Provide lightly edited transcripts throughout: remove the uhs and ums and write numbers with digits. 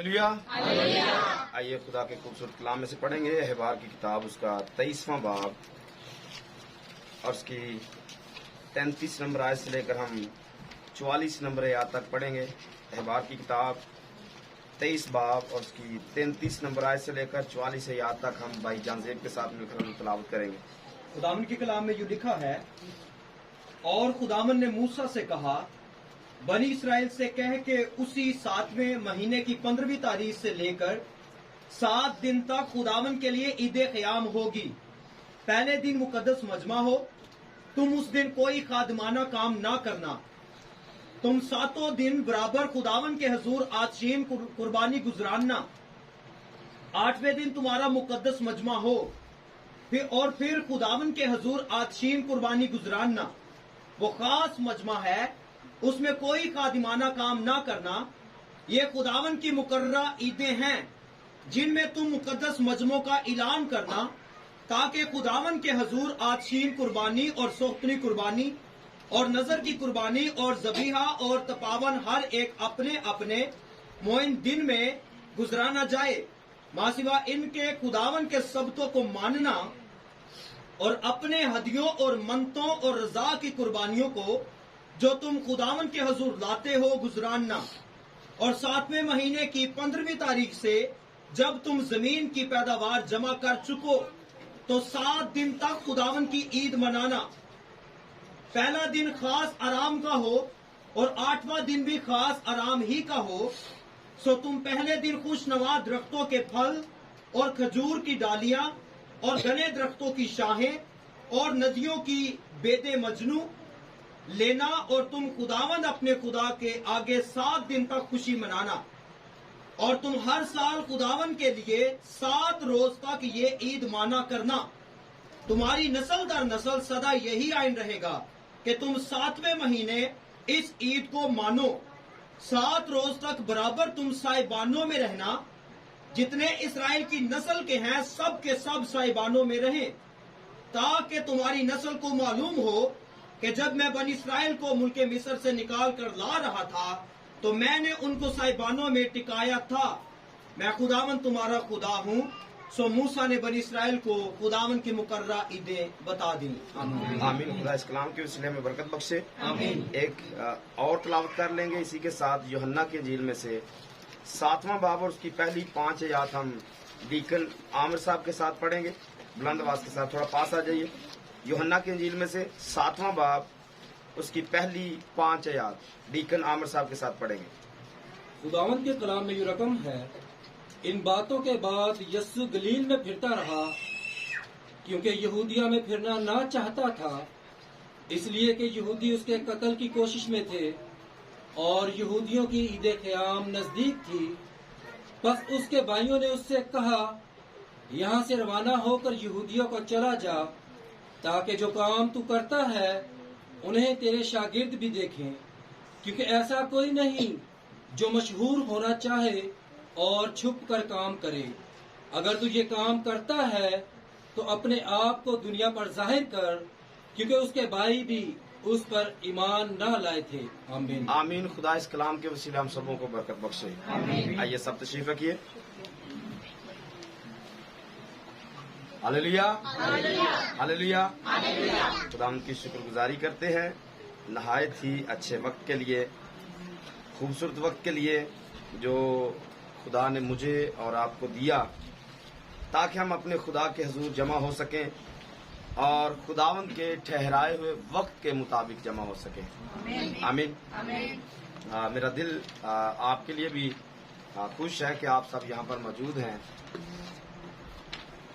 Hallelujah. आइए खुदा के खूबसूरत कलाम में से पढ़ेंगे अहबार की किताब उसका 23वां बाब और उसकी 33 नंबर आयत से लेकर हम 44 नंबर आयत तक पढ़ेंगे। अहबार की किताब 23 बाब और उसकी 33 नंबर आयत से लेकर 44 आयत तक हम भाई जानजेब के साथ मिलकर तलावत करेंगे। खुदावन के कलाम में यूं लिखा है, और खुदावन ने मूसा से कहा, बनी इसराइल से कह के उसी 7वें महीने की 15वीं तारीख से लेकर 7 दिन तक खुदावन के लिए ईद क़याम होगी। पहले दिन मुकद्दस मजमा हो, तुम उस दिन कोई खादमाना काम ना करना। तुम 7 दिन बराबर खुदावन के हजूर आशीम कुर्बानी गुजराना। 8वें दिन तुम्हारा मुकद्दस मजमा हो, फिर खुदावन के हजूर आशीम कुर्बानी गुजराना। वो खास मजमा है, उसमें कोई खादिमाना काम ना करना। ये खुदावन की मुकर्ररा ईदें हैं जिनमें तुम मुकद्दस मजमों का ऐलान करना, ताकि खुदावन के हजूर आशीम कुर्बानी और सोख्तनी कुर्बानी और नजर की कुर्बानी और जबीहा और तपावन हर एक अपने अपने मोइन दिन में गुजराना जाए। मासिवा इनके खुदावन के सबतों को मानना और अपने हदियों और मनतों और रजा की कुर्बानियों को जो तुम खुदावन के हजूर लाते हो गुजराना। और 7वें महीने की 15वीं तारीख से जब तुम जमीन की पैदावार जमा कर चुको तो 7 दिन तक खुदावन की ईद मनाना। पहला दिन खास आराम का हो और 8वां दिन भी खास आराम ही का हो। सो तुम पहले दिन खुशनवा दरख्तों के फल और खजूर की डालियां और घने दरख्तों की शाहें और नदियों की बेदे मजनू लेना, और तुम खुदावन अपने खुदा के आगे 7 दिन तक खुशी मनाना। और तुम हर साल खुदावन के लिए 7 रोज तक ये ईद माना करना। तुम्हारी नस्ल दर नस्ल सदा यही आइन रहेगा कि तुम 7वें महीने इस ईद को मानो। 7 रोज तक बराबर तुम साहिबानों में रहना। जितने इसराइल की नस्ल के हैं सब के सब साहिबानों में रहें, ताकि तुम्हारी नस्ल को मालूम हो कि जब मैं बनी इसराइल को मुल्के मिस्र से निकाल कर ला रहा था तो मैंने उनको साहिबानों में टिकाया था। मैं खुदावन तुम्हारा खुदा हूँ। सो मूसा ने बनी इसराइल को खुदावन की मुकर्ररा ईदें बता दी। आमीन। खुदा इस कलाम के वसीले में बरकत बख्शे। आमीन। एक और तलावत कर लेंगे इसी के साथ यूहन्ना की इंजील में से 7वां बाब और उसकी पहली 5 आयत हम डीकन आमिर साहब के साथ पढ़ेंगे। बुलंद आवाज के साथ थोड़ा पास आ जाइए। यूहन्ना की इंजील में से 7वां बाब उसकी पहली 5 आयत डीकन आमिर साहब के साथ पढ़ेंगे। खुदावंद के कलाम में ये रकम है, इन बातों के बाद यस्सु गलील में फिरता रहा, क्योंकि यहूदिया में फिरना ना चाहता था, इसलिए कि यहूदी उसके कत्ल की कोशिश में थे और यहूदियों की ईद क़याम नजदीक थी। बस उसके भाइयों ने उससे कहा, यहाँ से रवाना होकर यहूदियों को चला जा, ताकि जो काम तू करता है उन्हें तेरे शागिर्द भी देखें, क्योंकि ऐसा कोई नहीं जो मशहूर होना चाहे और छुप कर काम करे। अगर तू ये काम करता है तो अपने आप को दुनिया पर जाहिर कर, क्योंकि उसके भाई भी उस पर ईमान न लाए थे। आमीन। आमीन। खुदा इस कलाम के वसीले हम सबों को बरकत बख्शे। आइए सब तशरीफ रखिए। हालेलुया। हालेलुया। खुदा की शुक्रगुजारी करते हैं नहायत ही अच्छे वक्त के लिए, खूबसूरत वक्त के लिए जो खुदा ने मुझे और आपको दिया, ताकि हम अपने खुदा के हजूर जमा हो सकें और खुदावंद के ठहराए हुए वक्त के मुताबिक जमा हो सकें। आमीन। मेरा दिल आपके लिए भी खुश है कि आप सब यहाँ पर मौजूद हैं।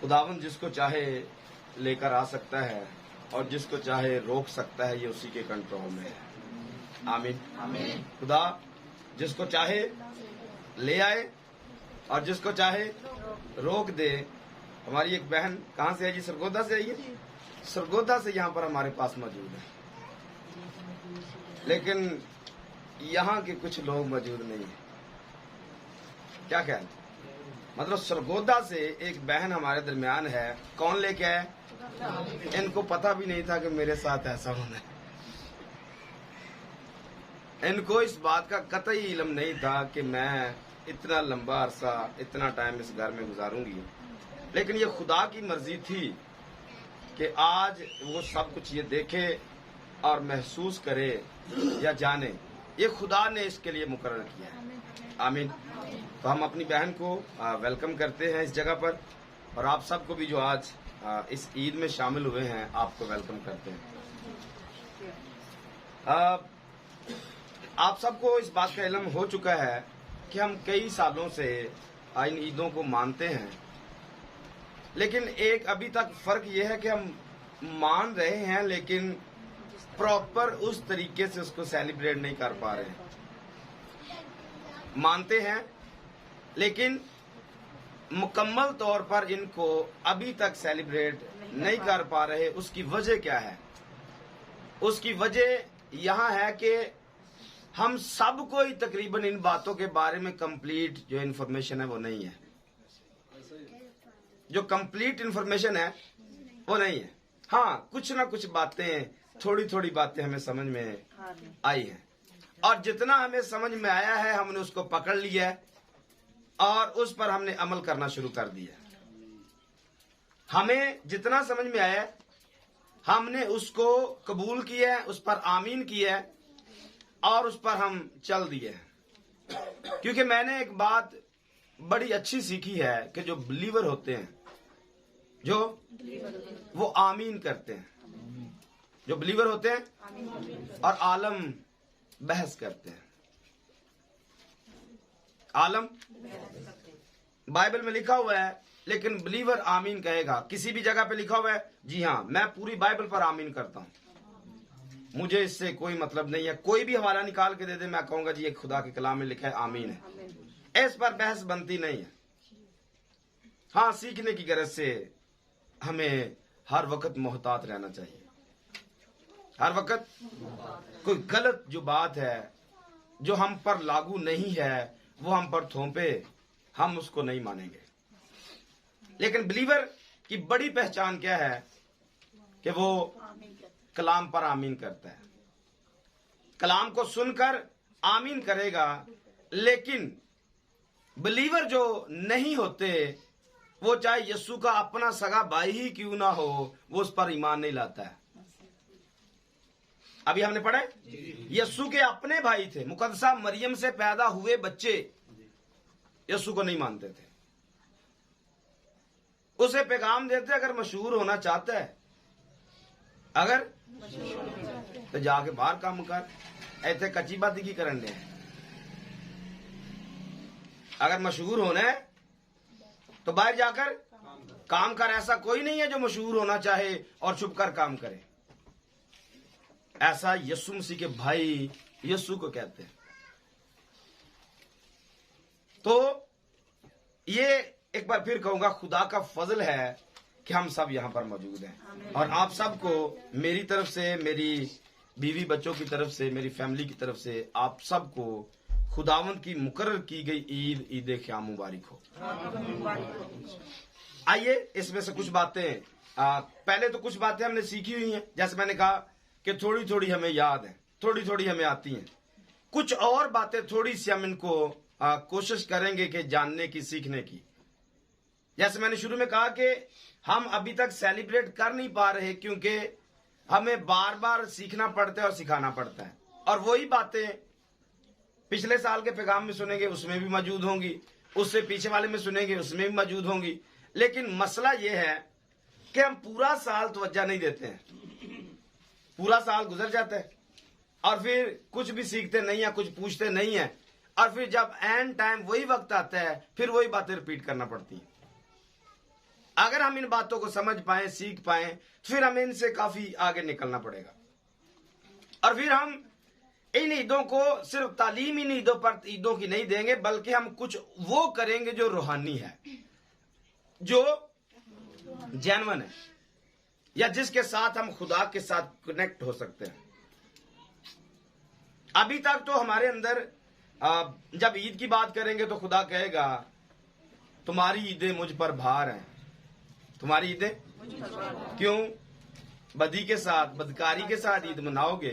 खुदावंद जिसको चाहे लेकर आ सकता है और जिसको चाहे रोक सकता है, ये उसी के कंट्रोल में है। आमीन। खुदा जिसको चाहे ले आए और जिसको चाहे रोक दे। हमारी एक बहन कहाँ से है जी? सरगोदा से आई है। सरगोदा से यहाँ पर हमारे पास मौजूद है, लेकिन यहाँ के कुछ लोग मौजूद नहीं है। क्या कहना, मतलब सरगोदा से एक बहन हमारे दरमियान है। कौन लेके आए? इनको पता भी नहीं था कि मेरे साथ ऐसा होना है। इनको इस बात का कतई इल्म नहीं था कि मैं इतना लंबा अरसा, इतना टाइम इस घर में गुजारूंगी, लेकिन ये खुदा की मर्जी थी कि आज वो सब कुछ ये देखे और महसूस करे या जाने। ये खुदा ने इसके लिए मुकर्रर किया है। आमीन। तो हम अपनी बहन को वेलकम करते हैं इस जगह पर, और आप सबको भी जो आज इस ईद में शामिल हुए हैं, आपको वेलकम करते हैं। आप सबको इस बात का इल्म हो चुका है कि हम कई सालों से इन ईदों को मानते हैं, लेकिन एक अभी तक फर्क यह है कि हम मान रहे हैं लेकिन प्रॉपर उस तरीके से उसको सेलिब्रेट नहीं कर पा रहे हैं। मानते हैं लेकिन मुकम्मल तौर पर इनको अभी तक सेलिब्रेट नहीं कर पा रहे। उसकी वजह क्या है? उसकी वजह यहां है कि हम सबको ही तकरीबन इन बातों के बारे में कंप्लीट जो इन्फॉर्मेशन है वो नहीं है। जो कंप्लीट इन्फॉर्मेशन है वो नहीं है। हाँ, कुछ ना कुछ बातें, थोड़ी थोड़ी बातें हमें समझ में आई हैं, और जितना हमें समझ में आया है हमने उसको पकड़ लिया है और उस पर हमने अमल करना शुरू कर दिया। हमें जितना समझ में आया हमने उसको कबूल किया है, उस पर आमीन किया है और उस पर हम चल दिए हैं। क्योंकि मैंने एक बात बड़ी अच्छी सीखी है कि जो बिलीवर होते हैं, जो वो आमीन करते हैं, जो बिलीवर होते हैं और आलम बहस करते हैं। आलम बाइबल में लिखा हुआ है, लेकिन बिलीवर आमीन कहेगा। किसी भी जगह पे लिखा हुआ है, जी हाँ, मैं पूरी बाइबल पर आमीन करता हूं, मुझे इससे कोई मतलब नहीं है। कोई भी हवाला निकाल के दे दे, मैं कहूंगा जी ये खुदा के कलाम में लिखा है, आमीन है। इस पर बहस बनती नहीं है। हाँ, सीखने की गरज से हमें हर वक्त मोहतात रहना चाहिए। हर वक्त कोई गलत जो बात है, जो हम पर लागू नहीं है, वो हम पर थोपे, हम उसको नहीं मानेंगे। लेकिन बिलीवर की बड़ी पहचान क्या है कि वो कलाम पर आमीन करता है। कलाम को सुनकर आमीन करेगा, लेकिन बिलीवर जो नहीं होते, वो चाहे यीशु का अपना सगा भाई ही क्यों ना हो, वो उस पर ईमान नहीं लाता है। अभी हमने पढ़ा, यीशु के अपने भाई थे, मुकद्दसा मरियम से पैदा हुए बच्चे यीशु को नहीं मानते थे। उसे पैगाम देते, अगर मशहूर होना चाहता है, अगर तो जाके बाहर काम कर, ऐसे कच्ची बाती की करन दे। अगर मशहूर होना है तो बाहर जाकर काम कर। ऐसा कोई नहीं है जो मशहूर होना चाहे और छुप कर काम करे। ऐसा यीशु मसीह के भाई यीशु को कहते हैं। तो ये एक बार फिर कहूंगा, खुदा का फजल है कि हम सब यहां पर मौजूद हैं, और आप सबको मेरी तरफ से, मेरी बीवी बच्चों की तरफ से, मेरी फैमिली की तरफ से, आप सबको खुदावंद की मुकर्रर की गई ईद, ईद ख्याम मुबारक हो। आइए इसमें से कुछ बातें, पहले तो कुछ बातें हमने सीखी हुई हैं, जैसे मैंने कहा कि थोड़ी थोड़ी हमें याद है, थोड़ी थोड़ी हमें आती हैं। कुछ और बातें थोड़ी सी हम इनको कोशिश करेंगे कि जानने की, सीखने की। जैसे मैंने शुरू में कहा कि हम अभी तक सेलिब्रेट कर नहीं पा रहे क्योंकि हमें बार बार सीखना पड़ता है और सिखाना पड़ता है, और वही बातें पिछले साल के पैगाम में सुनेंगे उसमें भी मौजूद होंगी, उससे पीछे वाले में सुनेंगे उसमें भी मौजूद होंगी। लेकिन मसला यह है कि हम पूरा साल तवज्जो नहीं देते हैं। पूरा साल गुजर जाता है और फिर कुछ भी सीखते नहीं है, कुछ पूछते नहीं है, और फिर जब एंड टाइम वही वक्त आता है, फिर वही बातें रिपीट करना पड़ती हैं। अगर हम इन बातों को समझ पाए, सीख पाए, तो फिर हमें इनसे काफी आगे निकलना पड़ेगा। और फिर हम इन ईदों को सिर्फ तालीम इन ईदों पर, ईदों की नहीं देंगे, बल्कि हम कुछ वो करेंगे जो रूहानी है, जो जेन्युइन है, या जिसके साथ हम खुदा के साथ कनेक्ट हो सकते हैं। अभी तक तो हमारे अंदर जब ईद की बात करेंगे तो खुदा कहेगा तुम्हारी ईदें मुझ पर भार हैं। तुम्हारी ईदें क्यों? बदी के साथ, बदकारी के साथ ईद मनाओगे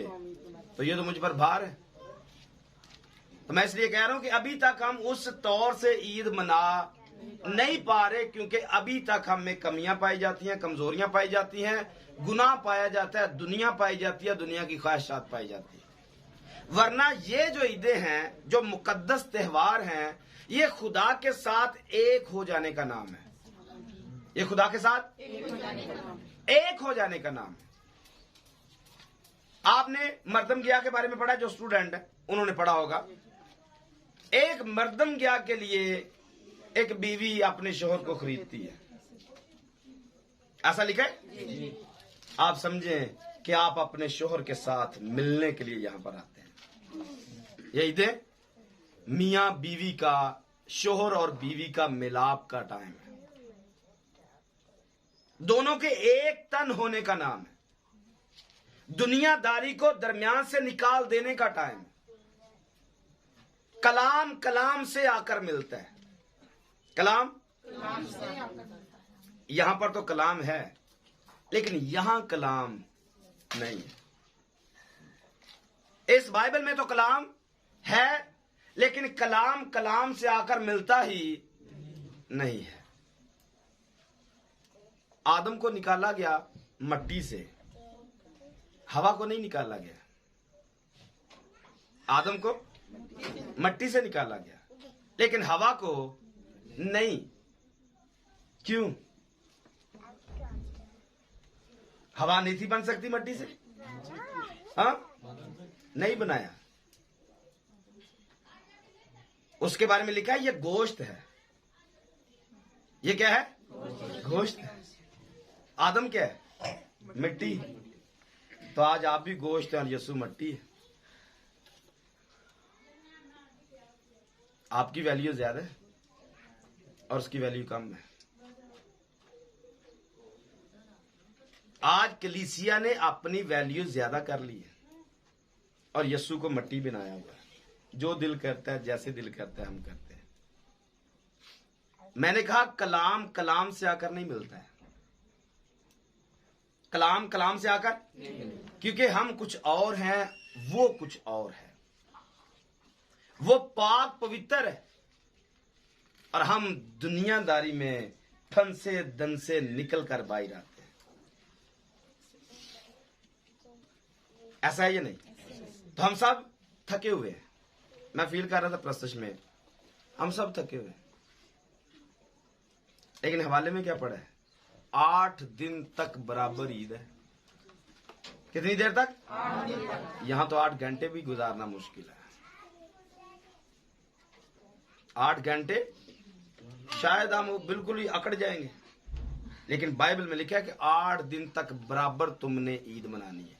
तो ये तो मुझ पर भार है। तो मैं इसलिए कह रहा हूं कि अभी तक हम उस तौर से ईद मना नहीं पा रहे, क्योंकि अभी तक हम में कमियां पाई जाती हैं, कमजोरियां पाई जाती हैं, गुनाह पाया जाता है, दुनिया पाई जाती है, दुनिया की ख्वाहिशात पाई जाती है। वरना ये जो ईदें हैं, जो मुकद्दस त्यौहार हैं, ये खुदा के साथ एक हो जाने का नाम है। ये खुदा के साथ एक हो जाने का नाम है। आपने मर्दमगिया के बारे में पढ़ा, जो स्टूडेंट है उन्होंने पढ़ा होगा। एक मर्दमगिया के लिए एक बीवी अपने शोहर को खरीदती है, ऐसा लिखा है। आप समझें कि आप अपने शोहर के साथ मिलने के लिए यहां पर आते हैं। यही दे मियां बीवी का, शोहर और बीवी का मिलाप का टाइम है। दोनों के एक तन होने का नाम है। दुनियादारी को दरमियान से निकाल देने का टाइम है। कलाम कलाम से आकर मिलता है। कलाम यहां पर तो कलाम है, लेकिन यहां कलाम नहीं है। इस बाइबल में तो कलाम है, लेकिन कलाम कलाम से आकर मिलता ही नहीं है। आदम को निकाला गया मट्टी से, हवा को नहीं निकाला गया। आदम को मट्टी से निकाला गया, लेकिन हवा को नहीं। क्यों? हवा नहीं थी बन सकती मट्टी से? हाँ, नहीं बनाया। उसके बारे में लिखा है ये गोश्त है। ये क्या है? गोश्त है। आदम क्या है? मिट्टी। तो आज आप भी गोश्त हैं और यीशु मट्टी है। आपकी वैल्यू ज्यादा है और उसकी वैल्यू कम है। आज कलीसिया ने अपनी वैल्यू ज्यादा कर ली है और यीशु को मट्टी बनाया हुआ है। जो दिल करता है, जैसे दिल करता है हम करते हैं। मैंने कहा कलाम कलाम से आकर नहीं मिलता है। कलाम कलाम से आकर, क्योंकि हम कुछ और हैं, वो कुछ और है। वो पाक पवित्र है और हम दुनियादारी में फंसे दन से निकल कर बाहर आते हैं। ऐसा है या नहीं? तो हम सब थके हुए हैं। मैं फील कर रहा था प्रस्तुत में, हम सब थके हुए हैं। लेकिन हवाले में क्या पड़ा है? 8 दिन तक बराबर ईद है। कितनी देर तक? 8 दिन तक। यहां तो 8 घंटे भी गुजारना मुश्किल है। 8 घंटे शायद हम बिल्कुल ही अकड़ जाएंगे, लेकिन बाइबल में लिखा है कि 8 दिन तक बराबर तुमने ईद मनानी है।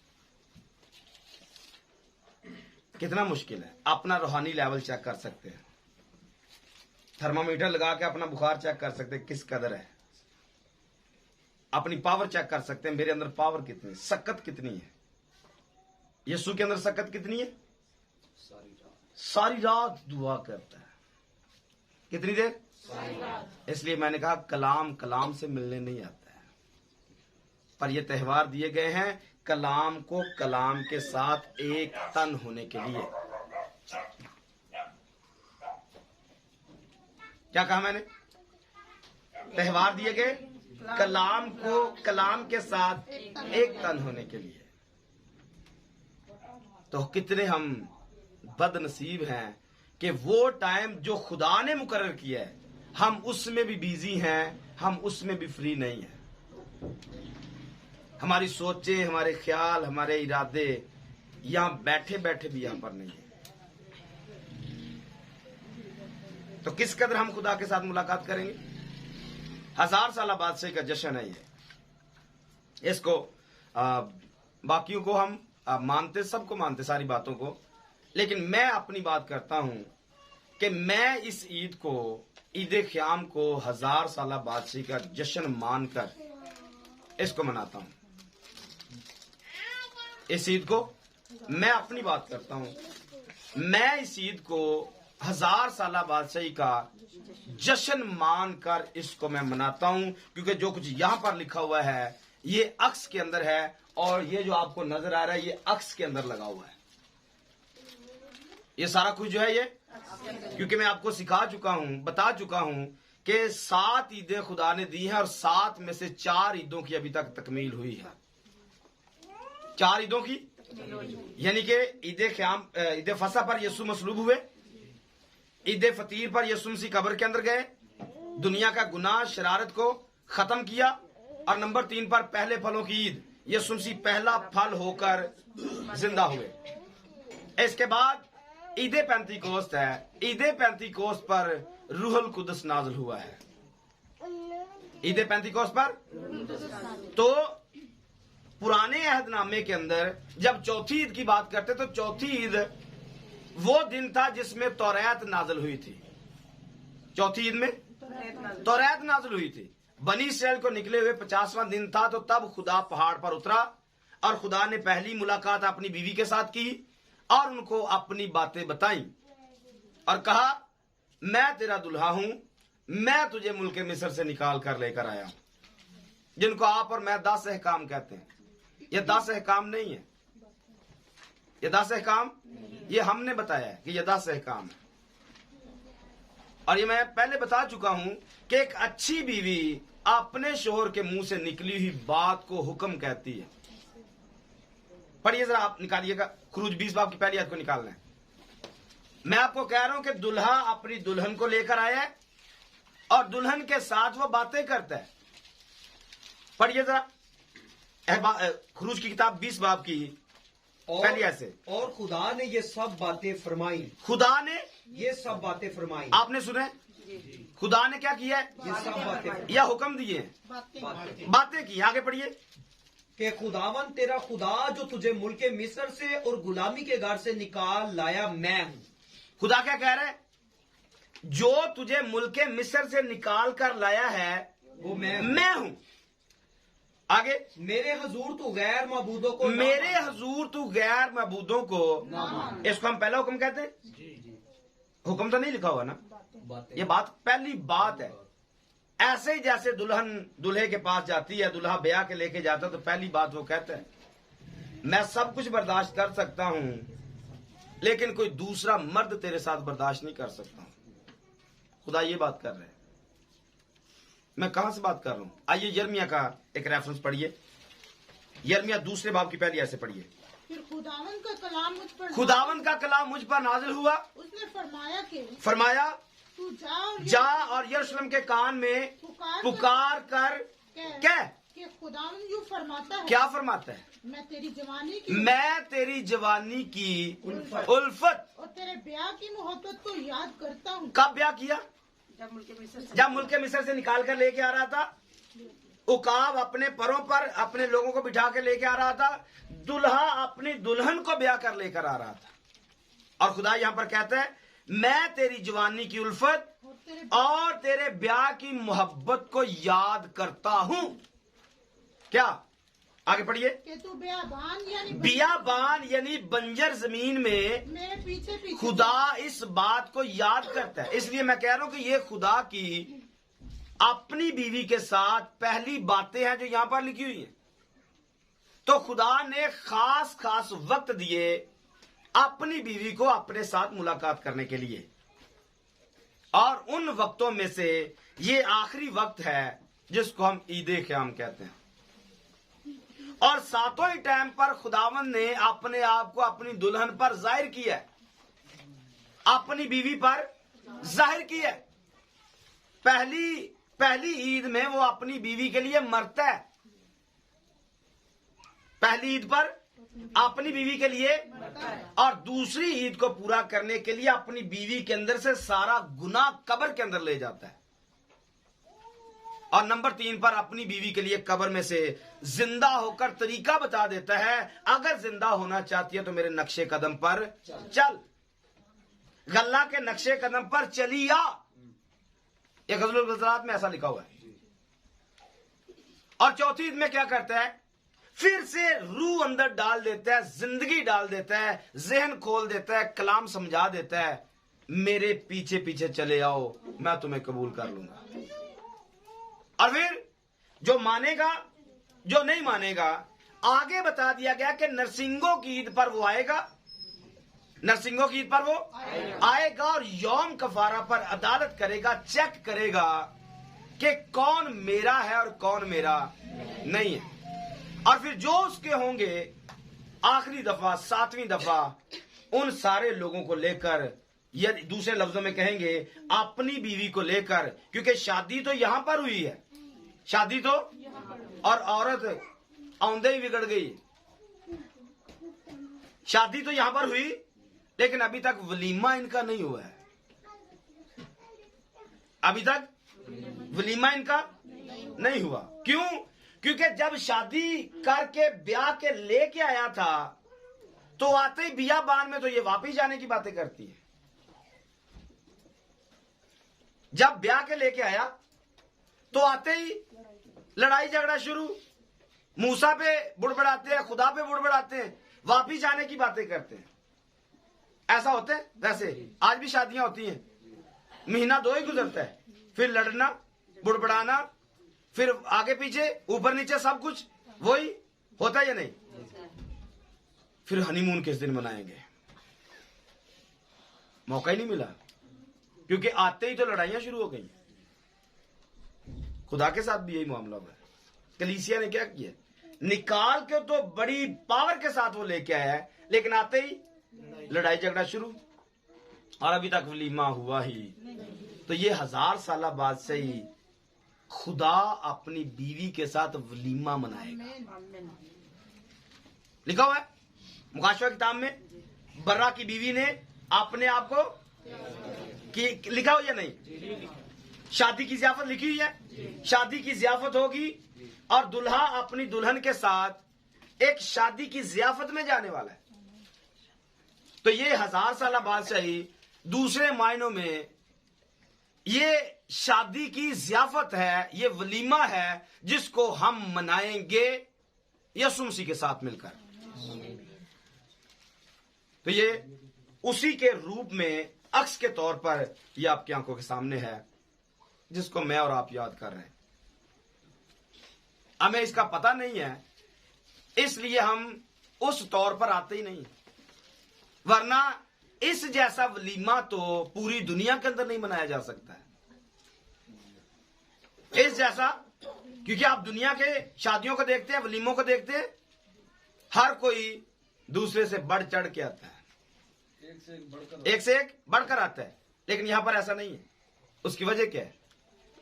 कितना मुश्किल है। अपना रूहानी लेवल चेक कर सकते हैं, थर्मामीटर लगा के अपना बुखार चेक कर सकते हैं किस कदर है। अपनी पावर चेक कर सकते हैं, मेरे अंदर पावर कितनी है, सकत कितनी है। यीशु के अंदर सकत कितनी है? सारी रात दुआ करता है। कितनी देर? सारी रात। इसलिए मैंने कहा कलाम कलाम से मिलने नहीं आता है, पर ये त्यौहार दिए गए हैं कलाम को कलाम के साथ एक तन होने के लिए। क्या कहा मैंने? त्यौहार दिए गए कलाम को कलाम के साथ एक तन होने के लिए। तो कितने हम बदनसीब हैं कि वो टाइम जो खुदा ने मुकर्रर किया है, हम उसमें भी बिजी हैं, हम उसमें भी फ्री नहीं हैं। हमारी सोचें, हमारे ख्याल, हमारे इरादे यहां बैठे बैठे भी यहां पर नहीं है। तो किस कदर हम खुदा के साथ मुलाकात करेंगे? 1000 साल बादशाही का जश्न है ये। इसको बाकियों को हम मानते, सबको मानते, सारी बातों को, लेकिन मैं अपनी बात करता हूं कि मैं इस ईद को, ईद ख्याम को 1000 साल बादशाही का जश्न मानकर इसको मनाता हूं। इस ईद को मैं अपनी बात करता हूं, मैं इस ईद को 1000 साल बादशाही का जश्न मानकर इसको मैं मनाता हूं, क्योंकि जो कुछ यहां पर लिखा हुआ है ये अक्स के अंदर है, और ये जो आपको नजर आ रहा है ये अक्स के अंदर लगा हुआ है। ये सारा कुछ जो है ये, क्योंकि मैं आपको सिखा चुका हूं, बता चुका हूं कि 7 ईदें खुदा ने दी हैं और 7 में से 4 ईदों की अभी तक तकमील हुई है। 4 ईदों की, यानी कि ईद फसा पर यीशु मसलूब हुए, ईद फतीर पर यीशु मसीह कब्र के अंदर गए, दुनिया का गुनाह शरारत को खत्म किया, और नंबर 3 पर पहले फलों की ईद, यीशु मसीह पहला फल होकर जिंदा हुए। इसके बाद ईद पेंतीकोस्त है। ईद पेंतीकोस्त पर रूहुल कुदस नाज़िल हुआ है। ईद पेंतीकोस्त पर तो पुराने अहदनामे के अंदर जब चौथी ईद की बात करते तो चौथी ईद वो दिन था जिसमें तौरात नाज़िल हुई थी। चौथी ईद में तौरात नाज़िल हुई थी। बनी इस्राएल को निकले हुए 50वां दिन था, तो तब खुदा पहाड़ पर उतरा और खुदा ने पहली मुलाकात अपनी बीवी के साथ की और उनको अपनी बातें बताई और कहा, मैं तेरा दुल्हा हूं, मैं तुझे मुल्क मिस्र से निकाल कर लेकर आया, जिनको आप और मैं 10 अहकाम कहते हैं। ये 10 अहकाम नहीं है, ये 10 अहकाम ये हमने बताया है कि ये 10 अहकाम है। और ये मैं पहले बता चुका हूं कि एक अच्छी बीवी अपने शोहर के मुंह से निकली हुई बात को हुक्म कहती है। पढ़िए जरा, आप निकालिएगा, खुरूज 20 बाब की पहली आयत को निकालना है। मैं आपको कह रहा हूं कि दुल्हा अपनी दुल्हन को लेकर आया है और दुल्हन के साथ वो बातें करता है। पढ़िए जरा खुरूज की किताब 20 बाब की पहली आयत से। और खुदा ने ये सब बातें फरमाई। खुदा ने ये सब बातें फरमाई। आपने सुने, खुदा ने क्या किया है? ये सब बातें या हुक्म दिए हैं, बातें की। आगे पढ़िए कि खुदावन तेरा खुदा जो तुझे मुल्क मिस्र से और गुलामी के घर से निकाल लाया मैं हूं। खुदा क्या कह रहा है? जो तुझे मुल्क मिस्र से निकाल कर लाया है वो मैं हूं। आगे, मेरे हजूर तू गैर मबूदों को मेरे हजूर तू गैर मबूदों को, इसको हम पहला हुक्म कहते हैं। हुक्म तो नहीं लिखा हुआ ना, ये बात पहली बात है। ऐसे ही जैसे दुल्हन दूल्हे के पास जाती है, दूल्हा ब्याह के लेके जाता है, तो पहली बात वो कहता है, मैं सब कुछ बर्दाश्त कर सकता हूं लेकिन कोई दूसरा मर्द तेरे साथ बर्दाश्त नहीं कर सकता हूं। खुदा ये बात कर रहे हैं। मैं कहां से बात कर रहा हूं? आइए यिर्मयाह का एक रेफरेंस पढ़िए। यिर्मयाह 2 बाब की पहली आयत से पढ़िए। फिर खुदावन का कलाम मुझ पर मुझ पर नाजिल हुआ। उसने फरमाया तू जा और यरूशलेम के कान में पुकार कर कह कि खुदावन यूं फरमाता है। क्या फरमाता है? मैं तेरी जवानी की उल्फत और तेरे ब्याह की मोहब्बत को याद करता हूँ। कब ब्याह किया? जब मुल्क मिस्र से निकाल कर लेके आ रहा था। उकाब अपने परों पर अपने लोगों को बिठा के लेके आ रहा था। दुल्हा अपनी दुल्हन को ब्याह कर लेकर आ रहा था। और खुदा यहां पर कहता है, मैं तेरी जवानी की उल्फत और तेरे ब्याह की मोहब्बत को याद करता हूं। क्या? आगे पढ़िए। कि तू बियाबान यानी बंजर जमीन में मेरे पीछे खुदा इस बात को याद करता है। इसलिए मैं कह रहा हूं कि ये खुदा की अपनी बीवी के साथ पहली बातें हैं जो यहां पर लिखी हुई हैं। तो खुदा ने खास वक्त दिए अपनी बीवी को अपने साथ मुलाकात करने के लिए, और उन वक्तों में से ये आखिरी वक्त है जिसको हम ईद क़याम कहते हैं। और सातों ही टाइम पर खुदावन ने अपने आप को अपनी दुल्हन पर जाहिर किया है, अपनी बीवी पर जाहिर किया है। पहली ईद में वो अपनी बीवी के लिए मरता है। पहली ईद पर अपनी बीवी के लिए, और दूसरी ईद को पूरा करने के लिए अपनी बीवी के अंदर से सारा गुनाह कब्र के अंदर ले जाता है। और नंबर 3 पर अपनी बीवी के लिए कब्र में से जिंदा होकर तरीका बता देता है, अगर जिंदा होना चाहती है तो मेरे नक्शे कदम पर चल, गल्ला के नक्शे कदम पर चली आ। ये गज़लुल गुज़रात में ऐसा लिखा हुआ है। और चौथी ईद में क्या करता है? फिर से रूह अंदर डाल देता है, जिंदगी डाल देता है, जहन खोल देता है, कलाम समझा देता है, मेरे पीछे पीछे चले आओ, मैं तुम्हें कबूल कर लूंगा। और फिर जो मानेगा, जो नहीं मानेगा, आगे बता दिया गया कि नरसिंगों की ईद पर वो आएगा, नरसिंहों की ईद पर वो आएगा और यौम कफारा पर अदालत करेगा, चेक करेगा कि कौन मेरा है और कौन मेरा नहीं है। और फिर जो उसके होंगे आखिरी दफा, 7वीं दफा उन सारे लोगों को लेकर, या दूसरे लफ्जों में कहेंगे अपनी बीवी को लेकर, क्योंकि शादी तो यहां पर हुई है, शादी तो, और औरत औंधे ही बिगड़ गई। शादी तो यहां पर हुई, लेकिन अभी तक वलीमा इनका नहीं हुआ है। अभी तक वलीमा इनका नहीं हुआ। क्यों? क्योंकि जब शादी करके ब्याह के लेके आया था, तो आते ही बियाबान में तो ये वापिस जाने की बातें करती है। जब ब्याह के लेके आया तो आते ही लड़ाई झगड़ा शुरू, मूसा पे बुड़बड़ाते हैं, खुदा पे बुड़बड़ाते हैं, वापिस जाने की बातें करते हैं। ऐसा होता है। वैसे आज भी शादियां होती हैं, महीना 2 ही गुजरता है, फिर लड़ना, बुड़बड़ाना, फिर आगे पीछे ऊपर नीचे सब कुछ वही होता है या नहीं? फिर हनीमून किस दिन मनाएंगे? मौका ही नहीं मिला, क्योंकि आते ही तो लड़ाइयां शुरू हो गई। खुदा के साथ भी यही मामला हुआ है। कलीसिया ने क्या किया? निकाल के तो बड़ी पावर के साथ वो लेके आया है, लेकिन आते ही लड़ाई झगड़ा शुरू, और अभी तक वलीमा हुआ ही। तो ये 1000 साल बाद से ही खुदा अपनी बीवी के साथ वलीमा मनाएगा। लिखा हुआ है मुकाशवा किताब में, बर्रा की बीवी ने अपने आप को लिखा हो या नहीं? शादी की ज़ियाफत लिखी हुई है। शादी की ज़ियाफत होगी और दुल्हा अपनी दुल्हन के साथ एक शादी की ज़ियाफत में जाने वाला है। तो ये 1000 साल बाद से ही दूसरे मायनों में ये शादी की ज़ियाफत है, ये वलीमा है, जिसको हम मनाएंगे यीशु मसीह के साथ मिलकर। तो ये उसी के रूप में अक्स के तौर पर ये आपकी आंखों के सामने है, जिसको मैं और आप याद कर रहे हैं। हमें इसका पता नहीं है, इसलिए हम उस तौर पर आते ही नहीं, वरना इस जैसा वलीमा तो पूरी दुनिया के अंदर नहीं मनाया जा सकता है। इस जैसा, क्योंकि आप दुनिया के शादियों को देखते हैं, वलीमों को देखते हैं, हर कोई दूसरे से बढ़ चढ़ के आता है, एक से एक बढ़कर आता है। लेकिन यहां पर ऐसा नहीं है। उसकी वजह क्या है?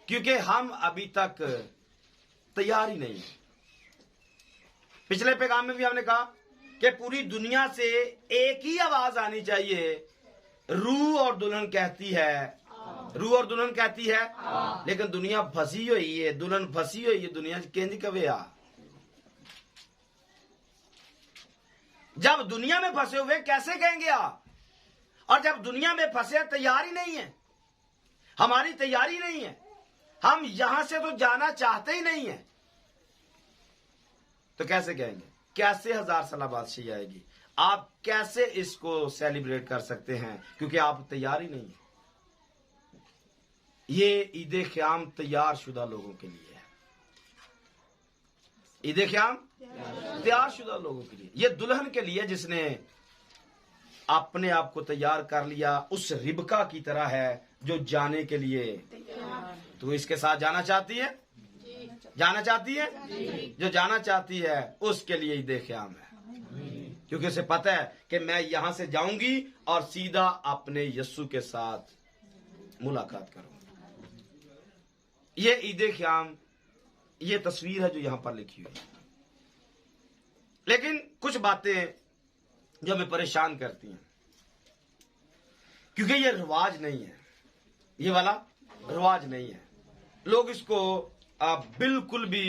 क्योंकि हम अभी तक तैयार ही नहीं है। पिछले पैगाम में भी हमने कहा कि पूरी दुनिया से एक ही आवाज आनी चाहिए, रूह और दुल्हन कहती है, रूह और दुल्हन कहती है। लेकिन दुनिया फंसी हुई है, दुल्हन फंसी हुई है, दुनिया केंद्र कवे आ। जब दुनिया में फंसे हुए कैसे कहेंगे आ? और जब दुनिया में फंसे तैयार ही नहीं है, हमारी तैयारी नहीं है, हम यहां से तो जाना चाहते ही नहीं है, तो कैसे कहेंगे? कैसे 1000 साल बादशाही आएगी? आप कैसे इसको सेलिब्रेट कर सकते हैं? क्योंकि आप तैयार ही नहीं है। ये ईद ख्याम तैयार शुदा लोगों के लिए है। ईद ख्याम तैयार शुदा लोगों के लिए, ये दुल्हन के लिए जिसने अपने आप को तैयार कर लिया, उस रिबका की तरह है जो जाने के लिए। तो इसके साथ जाना चाहती है? जाना चाहती है? जो जाना चाहती है उसके लिए ईद ख्याम है, क्योंकि उसे पता है कि मैं यहां से जाऊंगी और सीधा अपने यीशु के साथ मुलाकात करूंगा। ये ईद ख्याम, ये तस्वीर है जो यहां पर लिखी हुई है। लेकिन कुछ बातें जो हमें परेशान करती हैं, क्योंकि ये रिवाज नहीं है, ये वाला रिवाज नहीं है। लोग इसको बिल्कुल भी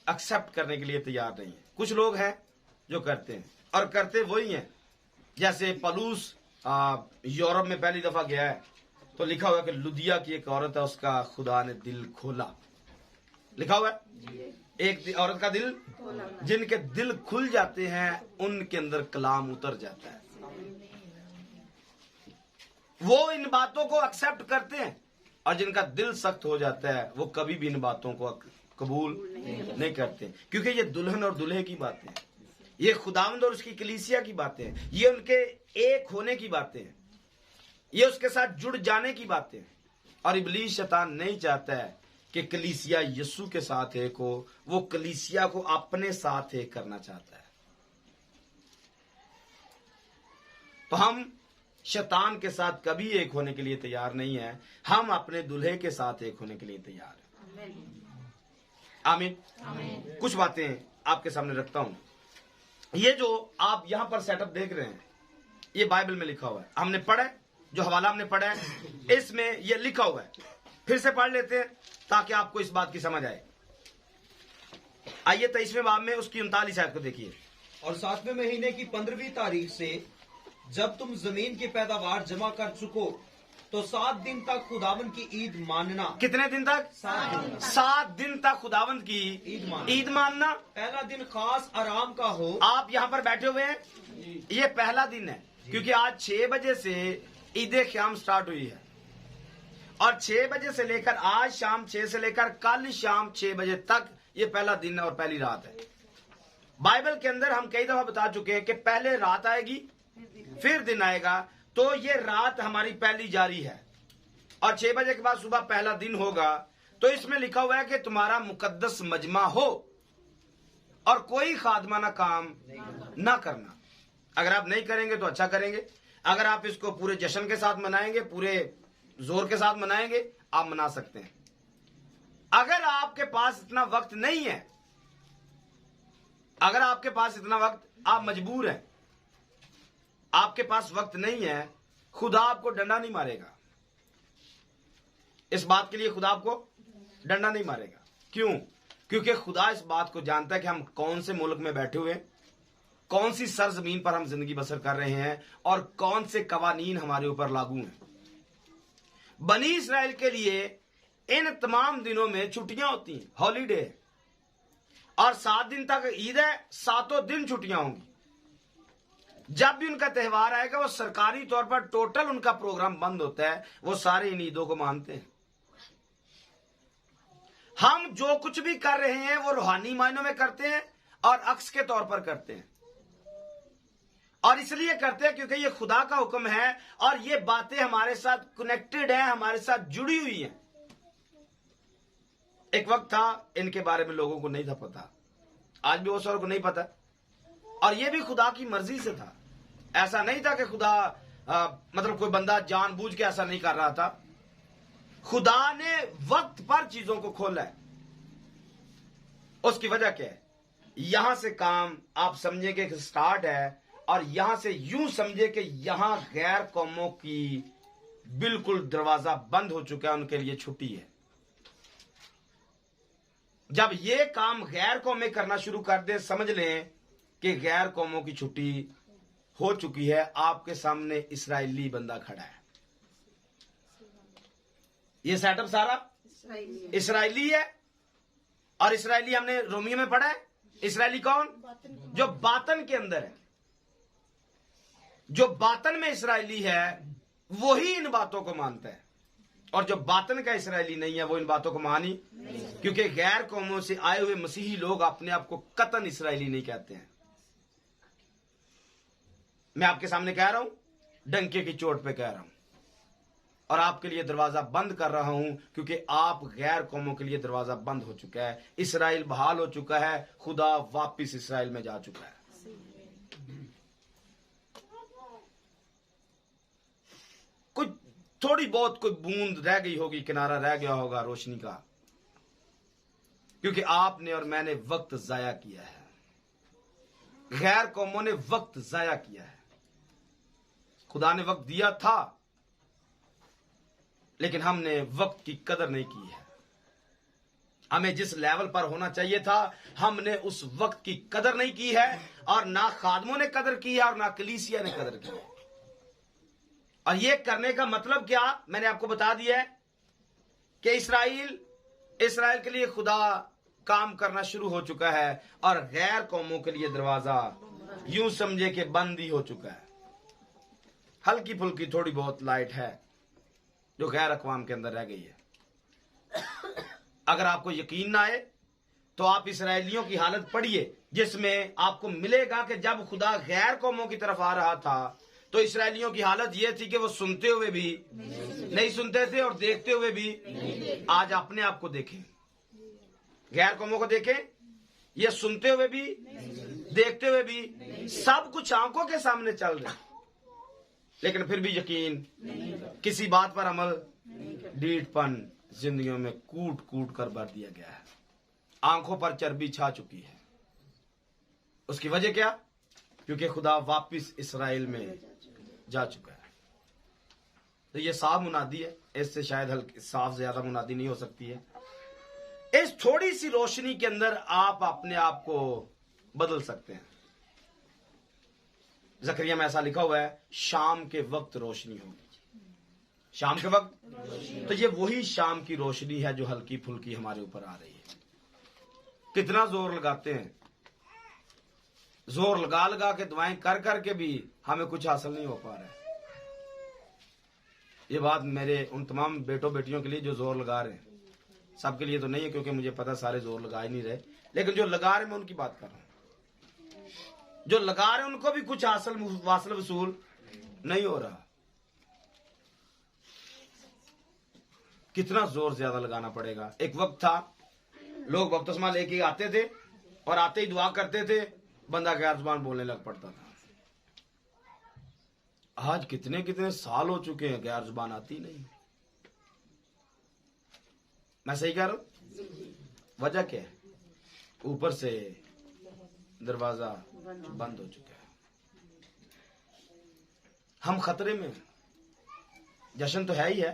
एक्सेप्ट करने के लिए तैयार नहीं है। कुछ लोग हैं जो करते हैं, और करते वही हैं। जैसे पलूस यूरोप में पहली दफा गया है, तो लिखा हुआ है कि लुदिया की एक औरत है, उसका खुदा ने दिल खोला। लिखा हुआ है एक औरत का दिल, जिनके दिल खुल जाते हैं उनके अंदर कलाम उतर जाता है। वो इन बातों को एक्सेप्ट करते हैं, और जिनका दिल सख्त हो जाता है वो कभी भी इन बातों को कबूल नहीं करते, क्योंकि ये दुल्हन और दूल्हे की बातें हैं। ये खुदावंद और उसकी कलीसिया की बातें हैं, ये उनके एक होने की बातें हैं, ये उसके साथ जुड़ जाने की बातें हैं। और इब्लीस शैतान नहीं चाहता है कि कलीसिया यीशु के साथ एक हो, वो कलीसिया को अपने साथ एक करना चाहता है। तो हम शैतान के साथ कभी एक होने के लिए तैयार नहीं है, हम अपने दूल्हे के साथ एक होने के लिए तैयार हैं। आमीन। कुछ बातें आपके सामने रखता हूं। ये जो आप यहां पर सेटअप देख रहे हैं, ये बाइबल में लिखा हुआ है, हमने पढ़ा है, जो हवाला हमने पढ़ा है इसमें ये लिखा हुआ है। फिर से पढ़ लेते हैं ताकि आपको इस बात की समझ आए। आइए 23वें बाब में उसकी 39 आयत को देखिए। और 7वें महीने की 15वीं तारीख से जब तुम जमीन की पैदावार जमा कर चुको तो 7 दिन तक खुदावन की ईद मानना। कितने दिन तक? 7 दिन तक। 7 दिन तक खुदावंद की ईद मानना। पहला दिन खास आराम का हो। आप यहाँ पर बैठे हुए हैं, ये पहला दिन है, क्योंकि आज 6 बजे से ईद क़याम स्टार्ट हुई है और 6 बजे से लेकर आज शाम 6 से लेकर कल शाम 6 बजे तक ये पहला दिन और पहली रात है। बाइबल के अंदर हम कई दफा बता चुके हैं कि पहले रात आएगी फिर दिन आएगा, तो ये रात हमारी पहली जारी है और 6 बजे के बाद सुबह पहला दिन होगा। तो इसमें लिखा हुआ है कि तुम्हारा मुकद्दस मजमा हो और कोई खादमाना काम ना करना। अगर आप नहीं करेंगे तो अच्छा करेंगे, अगर आप इसको पूरे जश्न के साथ मनाएंगे, पूरे जोर के साथ मनाएंगे, आप मना सकते हैं। अगर आपके पास इतना वक्त नहीं है, अगर आपके पास इतना वक्त, आप मजबूर हैं, आपके पास वक्त नहीं है, खुदा आपको डंडा नहीं मारेगा। इस बात के लिए खुदा आपको डंडा नहीं मारेगा। क्यों? क्योंकि खुदा इस बात को जानता है कि हम कौन से मुल्क में बैठे हुए हैं, कौन सी सरजमीन पर हम जिंदगी बसर कर रहे हैं और कौन से कवानीन हमारे ऊपर लागू हैं। बनी इस्राएल के लिए इन तमाम दिनों में छुट्टियां होती हैं, हॉलीडे है, और 7 दिन तक ईद है, 7 दिन छुट्टियां होंगी। जब भी उनका त्योहार आएगा वो सरकारी तौर पर टोटल उनका प्रोग्राम बंद होता है, वो सारे इन ईदों को मानते हैं। हम जो कुछ भी कर रहे हैं वो रूहानी मायनों में करते हैं और अक्स के तौर पर करते हैं, और इसलिए करते हैं क्योंकि ये खुदा का हुक्म है और ये बातें हमारे साथ कनेक्टेड हैं, हमारे साथ जुड़ी हुई हैं। एक वक्त था इनके बारे में लोगों को नहीं था पता, आज भी वो सारों को नहीं पता, और ये भी खुदा की मर्जी से था। ऐसा नहीं था कि खुदा मतलब कोई बंदा जानबूझ के ऐसा नहीं कर रहा था। खुदा ने वक्त पर चीजों को खोला है। उसकी वजह क्या है? यहां से काम आप समझे कि स्टार्ट है, और यहां से यूं समझे कि यहां गैर कौमों की बिल्कुल दरवाजा बंद हो चुका है, उनके लिए छुट्टी है। जब ये काम गैर कौमें करना शुरू कर दे, समझ लें कि गैर कौमों की छुट्टी हो चुकी है। आपके सामने इस्राएली बंदा खड़ा है, ये सेटअप सारा इस्राएली है। और इस्राएली हमने रोमियो में पढ़ा है। इस्राएली कौन? जो बातन के अंदर है, जो बातन में इस्राएली है वही इन बातों को मानता है, और जो बातन का इस्राएली नहीं है वो इन बातों को मान ही नहीं। क्योंकि गैर कौमों से आए हुए मसीही लोग अपने आप को कतन इस्राएली नहीं कहते हैं। मैं आपके सामने कह रहा हूं, डंके की चोट पे कह रहा हूं, और आपके लिए दरवाजा बंद कर रहा हूं, क्योंकि आप गैर कौमों के लिए दरवाजा बंद हो चुका है। इस्राएल बहाल हो चुका है, खुदा वापिस इस्राएल में जा चुका है। कुछ थोड़ी बहुत कोई बूंद रह गई होगी, किनारा रह गया होगा रोशनी का, क्योंकि आपने और मैंने वक्त जाया किया है, गैर कौमों ने वक्त जाया किया है। खुदा ने वक्त दिया था, लेकिन हमने वक्त की कदर नहीं की है। हमें जिस लेवल पर होना चाहिए था, हमने उस वक्त की कदर नहीं की है, और ना खादमों ने कदर की है और ना कलीसिया ने कदर की है। और ये करने का मतलब क्या, मैंने आपको बता दिया है कि इस्राएल के लिए खुदा काम करना शुरू हो चुका है, और गैर कौमों के लिए दरवाजा यूं समझे कि बंद ही हो चुका है। हल्की फुल्की थोड़ी बहुत लाइट है जो गैर अक़वाम के अंदर रह गई है। अगर आपको यकीन ना आए तो आप इस्राएलियों की हालत पढ़िए जिसमें आपको मिलेगा कि जब खुदा गैर कौमों की तरफ आ रहा था तो इसराइलियों की हालत यह थी कि वो सुनते हुए भी नहीं सुनते थे और देखते हुए भी। आज अपने आप को देखें, गैर कौमों को देखें, ये सुनते हुए भी देखते हुए भी सब कुछ आंखों के सामने चल रहा है, लेकिन फिर भी यकीन, किसी बात पर अमल, डीठपन जिंदगियों में कूट कूट कर भर दिया गया है। आंखों पर चर्बी छा चुकी है। उसकी वजह क्या? क्योंकि खुदा वापिस इसराइल में जा चुका है। तो ये साफ मुनादी है, इससे शायद हल्की साफ ज्यादा मुनादी नहीं हो सकती है। इस थोड़ी सी रोशनी के अंदर आप अपने आप को बदल सकते हैं। जकरिया में ऐसा लिखा हुआ है, शाम के वक्त रोशनी होगी। शाम के वक्त, तो ये वही शाम की रोशनी है जो हल्की फुल्की हमारे ऊपर आ रही है। कितना जोर लगाते हैं, जोर लगा लगा के दुआएं कर करके भी हमें कुछ हासिल नहीं हो पा रहा है। ये बात मेरे उन तमाम बेटों बेटियों के लिए जो जोर लगा रहे हैं, सबके लिए तो नहीं है क्योंकि मुझे पता सारे जोर लगा ही नहीं रहे, लेकिन जो लगा रहे मैं उनकी बात कर रहा हूं। जो लगा रहे उनको भी कुछ हासिल वासल वसूल नहीं हो रहा। कितना जोर ज्यादा लगाना पड़ेगा। एक वक्त था लोग बपतिस्मा लेके आते थे और आते ही दुआ करते थे, बंदा गैर जुबान बोलने लग पड़ता था। आज कितने कितने साल हो चुके हैं गैर जुबान आती नहीं। मैं सही कह रहा हूं? वजह क्या है? ऊपर से दरवाजा बंद हो चुका है। हम खतरे में, जश्न तो है ही है,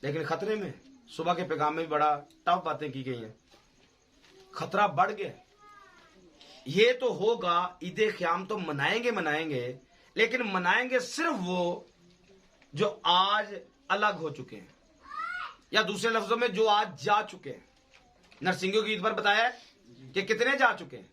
लेकिन खतरे में। सुबह के पैगाम में भी बड़ा टफ बातें की गई हैं। खतरा बढ़ गया। ये तो होगा, ईद क़याम तो मनाएंगे, लेकिन मनाएंगे सिर्फ वो जो आज अलग हो चुके हैं, या दूसरे लफ्जों में जो आज जा चुके हैं। नरसिंह की ईद पर बताया कि कितने जा चुके हैं।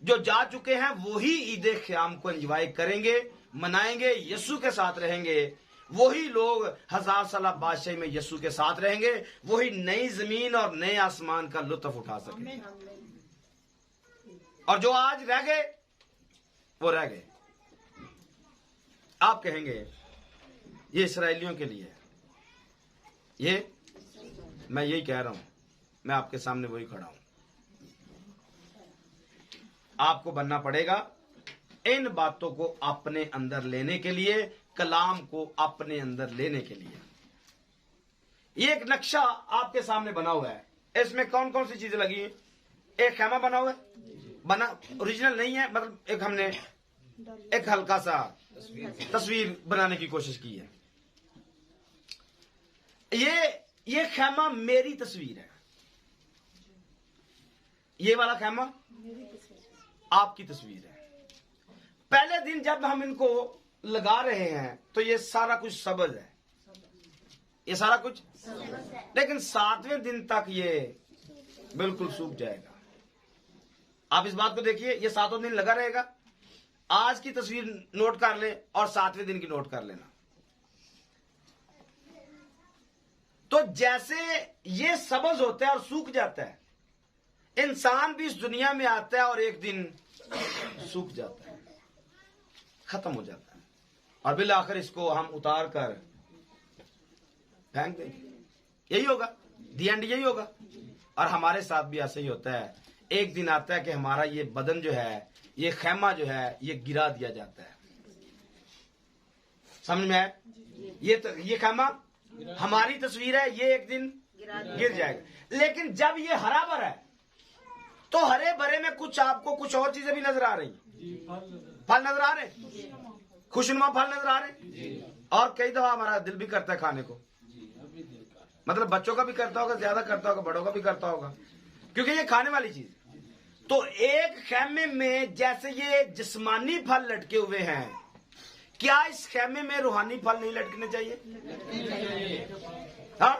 जो जा चुके हैं वही ईद क़याम को एंजॉय करेंगे, मनाएंगे, यीशु के साथ रहेंगे। वही लोग 1000 साल बादशाही में यीशु के साथ रहेंगे। वही नई जमीन और नए आसमान का लुत्फ उठा सकेंगे। और जो आज रह गए वो रह गए। आप कहेंगे ये इसराइलियों के लिए, ये मैं यही कह रहा हूं। मैं आपके सामने वही खड़ा हूं। आपको बनना पड़ेगा इन बातों को अपने अंदर लेने के लिए, कलाम को अपने अंदर लेने के लिए। ये एक नक्शा आपके सामने बना हुआ है। इसमें कौन कौन सी चीजें लगी हैं? एक खेमा बना हुआ है, बना ओरिजिनल नहीं है, मतलब एक हमने एक हल्का सा तस्वीर बनाने की कोशिश की है। ये खेमा मेरी तस्वीर है। ये वाला खेमा आपकी तस्वीर है। पहले दिन जब हम इनको लगा रहे हैं तो ये सारा कुछ सब्ज है, ये सारा कुछ, लेकिन 7वें दिन तक ये बिल्कुल सूख जाएगा। आप इस बात को देखिए, ये 7वें दिन लगा रहेगा। आज की तस्वीर नोट कर ले और 7वें दिन की नोट कर लेना। तो जैसे ये सब्ज होता है और सूख जाता है, इंसान भी इस दुनिया में आता है और एक दिन सूख जाता है, खत्म हो जाता है, और बिल आखिर इसको हम उतार कर फेंक देंगे। यही होगा, दी एंड यही होगा। और हमारे साथ भी ऐसे ही होता है। एक दिन आता है कि हमारा ये बदन जो है, ये खेमा जो है, ये गिरा दिया जाता है। समझ में आया? ये खेमा हमारी तस्वीर है, ये एक दिन गिर जाएगा। लेकिन जब ये हरा भरा है तो हरे भरे में कुछ आपको कुछ और चीजें भी नजर आ रही, फल नजर आ रहे, खुशनुमा फल नजर आ रहे। और कई दफा हमारा दिल भी करता है खाने को, मतलब बच्चों का भी करता होगा, ज्यादा करता होगा, बड़ों का भी करता होगा, क्योंकि ये खाने वाली चीज। तो एक खेमे में जैसे ये जिस्मानी फल लटके हुए हैं, क्या इस खेमे में रूहानी फल नहीं लटकने चाहिए? हाँ,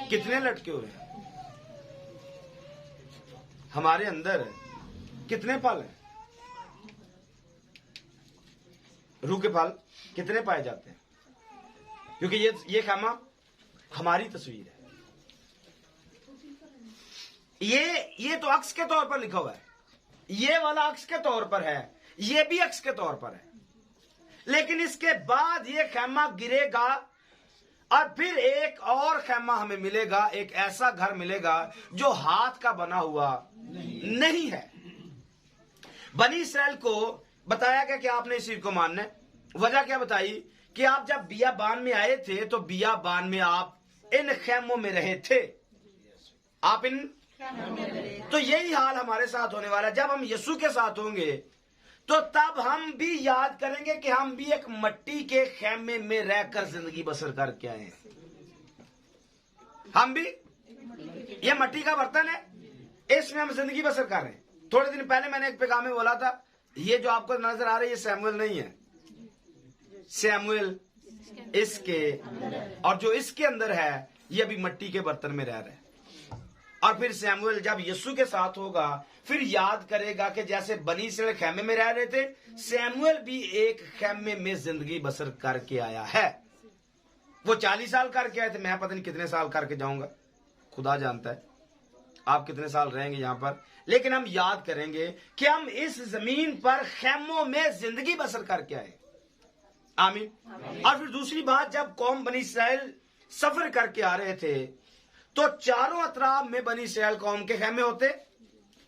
कितने लटके हुए हैं हमारे अंदर? कितने फल हैं? रूह के फल कितने पाए जाते हैं? क्योंकि ये खेमा हमारी तस्वीर है। ये तो अक्स के तौर पर लिखा हुआ है। ये वाला अक्स के तौर पर है, ये भी अक्स के तौर पर है, लेकिन इसके बाद ये खैमा गिरेगा और फिर एक और खैमा हमें मिलेगा, एक ऐसा घर मिलेगा जो हाथ का बना हुआ नहीं है। बनी इस्राएल को बताया गया कि आपने इस चीज को मानना है। वजह क्या बताई कि आप जब बियाबान में आए थे तो बियाबान में आप इन खैमों में रहे थे, आप इन, तो यही हाल हमारे साथ होने वाला है। जब हम यीशु के साथ होंगे तो तब हम भी याद करेंगे कि हम भी एक मट्टी के खैमे में रहकर जिंदगी बसर करके आए हैं। हम भी, ये मट्टी का बर्तन है, इसमें हम जिंदगी बसर कर रहे हैं। थोड़े दिन पहले मैंने एक पैगाम में बोला था, ये जो आपको नजर आ रहा है ये सैमुएल नहीं है, सैमुएल इसके, और जो इसके अंदर है ये अभी मट्टी के बर्तन में रह रहे हैं। और फिर सैमुएल जब यीशु के साथ होगा फिर याद करेगा कि जैसे बनी इस्राएल खैमे में रह रहे थे, सैमुएल भी एक खैमे में जिंदगी बसर करके आया है। वो 40 साल करके आए थे, मैं पता नहीं कितने साल करके जाऊंगा, खुदा जानता है आप कितने साल रहेंगे यहां पर, लेकिन हम याद करेंगे कि हम इस जमीन पर खैमों में जिंदगी बसर करके आए। आमीन। और फिर दूसरी बात, जब कौम बनी इस्राएल सफर करके आ रहे थे तो चारों अतराफ में बनी इस्राएल कौम के खैमे होते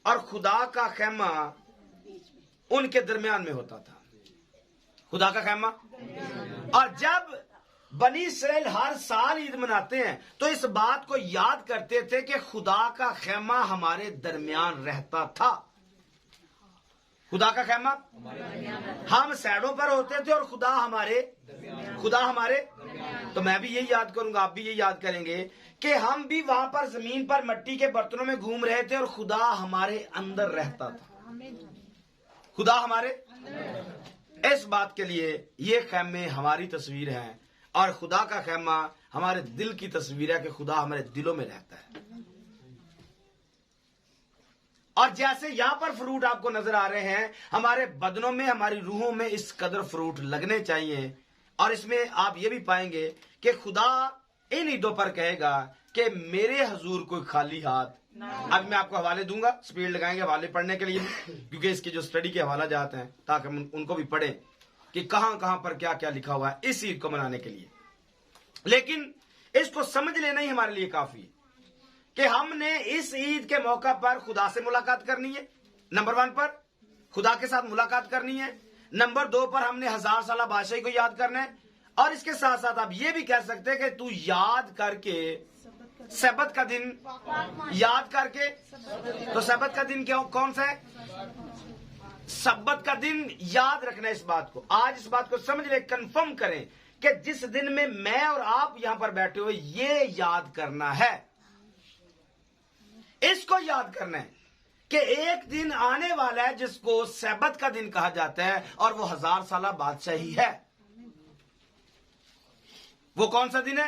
और खुदा का खैमा उनके दरमियान में होता था, खुदा का खैमा। और जब बनी इस्राएल हर साल ईद मनाते हैं तो इस बात को याद करते थे कि खुदा का खैमा हमारे दरमियान रहता था। खुदा का खैमा, हम सैडों पर होते थे और खुदा हमारे, तो मैं भी यही याद करूंगा, आप भी यही याद करेंगे कि हम भी वहां पर जमीन पर मट्टी के बर्तनों में घूम रहे थे और खुदा हमारे अंदर रहता था, खुदा हमारे। इस बात के लिए ये खैमे हमारी तस्वीर है और खुदा का खैमा हमारे दिल की तस्वीर है कि खुदा हमारे दिलों में रहता है। और जैसे यहां पर फ्रूट आपको नजर आ रहे हैं, हमारे बदनों में, हमारी रूहों में इस कदर फ्रूट लगने चाहिए। और इसमें आप ये भी पाएंगे कि खुदा इन ईदों पर कहेगा कि मेरे हजूर कोई खाली हाथ। अब मैं आपको हवाले दूंगा, स्पीड लगाएंगे हवाले पढ़ने के लिए, क्योंकि इसके जो स्टडी के हवाला जाते हैं ताकि हम उनको भी पढ़ें कि कहां कहां पर क्या क्या लिखा हुआ है इस ईद को मनाने के लिए। लेकिन इसको समझ लेना ही हमारे लिए काफी है कि हमने इस ईद के मौका पर खुदा से मुलाकात करनी है। नंबर 1 पर खुदा के साथ मुलाकात करनी है। नंबर 2 पर हमने 1000 साला बादशाही को याद करना है। और इसके साथ साथ आप ये भी कह सकते हैं कि तू याद करके सब्बत का दिन याद करके, तो सब्बत का दिन क्या, कौन सा है? सब्बत का दिन याद रखना है। इस बात को, आज इस बात को समझ ले, कंफर्म करें कि जिस दिन में मैं और आप यहां पर बैठे हुए, ये याद करना है, इसको याद करना है कि एक दिन आने वाला है जिसको सब्बत का दिन कहा जाता है और वो 1000 साला बादशाही है। वो कौन सा दिन है?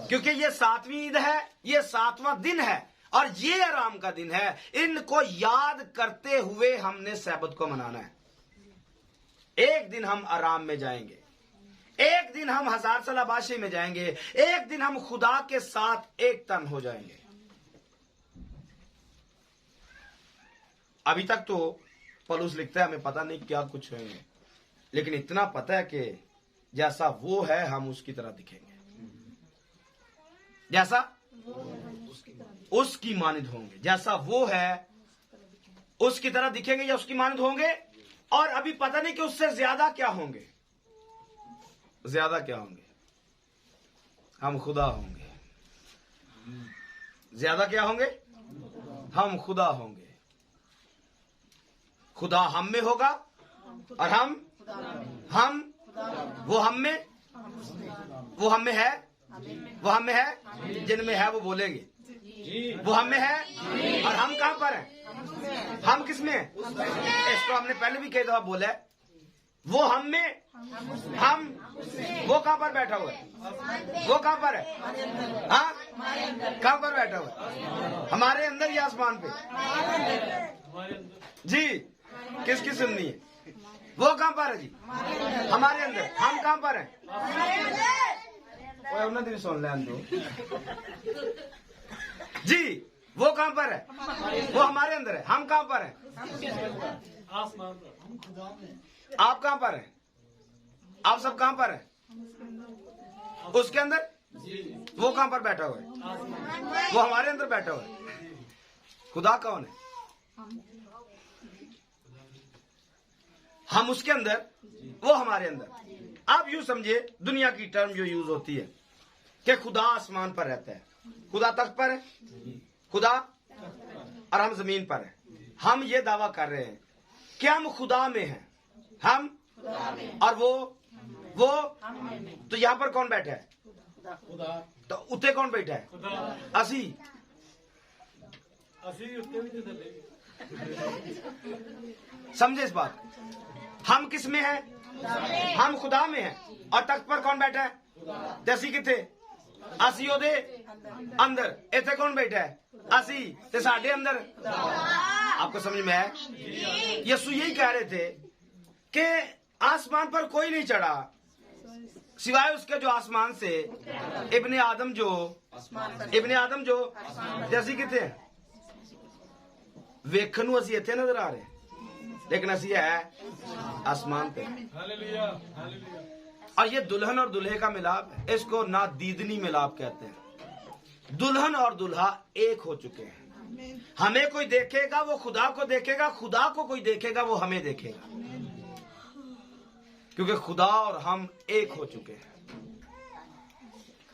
क्योंकि ये 7वीं ईद है, ये 7वां दिन है और ये आराम का दिन है। इनको याद करते हुए हमने सब्बत को मनाना है। एक दिन हम आराम में जाएंगे, एक दिन हम 1000 साला बादशाही में जाएंगे, एक दिन हम खुदा के साथ एक तन हो जाएंगे। अभी तक तो पौलुस लिखता है हमें पता नहीं क्या कुछ होंगे, लेकिन इतना पता है कि जैसा वो है हम उसकी तरह दिखेंगे, जैसा उसकी मानिंद होंगे, जैसा वो है उसकी तरह दिखेंगे या उसकी मानिंद होंगे। और अभी पता नहीं कि उससे ज्यादा क्या होंगे, ज्यादा क्या होंगे, हम खुदा होंगे। ज्यादा क्या होंगे? हम खुदा होंगे। खुदा हम में होगा और हम वो हम में है, वो हम में है, जिनमें है वो बोलेंगे वो हम में है। और हम कहां पर हैं? हम किस में? इसको हमने पहले भी कई दफा बोला है, वो हम में, हम, वो कहां पर बैठा हुआ है? वो कहां पर है? हाँ, कहां पर बैठा हुआ है? हमारे अंदर या आसमान पे? जी, किसकी सुननी है? वो कहां पर है जी? हमारे अंदर। हम कहां पर हैं? उन्हें भी सुन लें दो जी। वो कहां पर है? वो हमारे अंदर है। हम कहां पर हैं? आप कहां पर हैं? आप सब कहां पर हैं? उसके अंदर। वो कहां पर बैठा हुआ है? वो हमारे अंदर बैठा हुआ है। खुदा कौन है? हम उसके अंदर, वो हमारे अंदर। आप यूं समझिए, दुनिया की टर्म जो यूज होती है कि खुदा आसमान पर रहता है, खुदा तख्त पर है, खुदा, और हम जमीन पर हैं। हम ये दावा कर रहे हैं कि हम खुदा में हैं, हम और वो तो यहां पर कौन बैठा है? तो उत्ते कौन बैठा है? असी समझे इस बात? हम किस में हैं? हम खुदा में हैं। और तख्त पर कौन बैठा है? दसी किथे? असी ओदे अंदर। इथे कौन बैठा है? असी ते साडे अंदर। आपको समझ में है? यीशु यही कह रहे थे कि आसमान पर कोई नहीं चढ़ा सिवाय उसके जो आसमान से इब्ने आदम जो जैसी किथे है। वेखन नूं असीं इत्थे नजर आ रहे, लेकिन असीं है आसमान पे। और ये दुल्हन और दुल्हे का मिलाप है। इसको ना दीदनी मिलाप कहते हैं। दुल्हन और दुल्हा एक हो चुके हैं। हमें कोई देखेगा वो खुदा को देखेगा, खुदा को कोई देखेगा वो हमें देखेगा, क्योंकि खुदा और हम एक हो चुके हैं।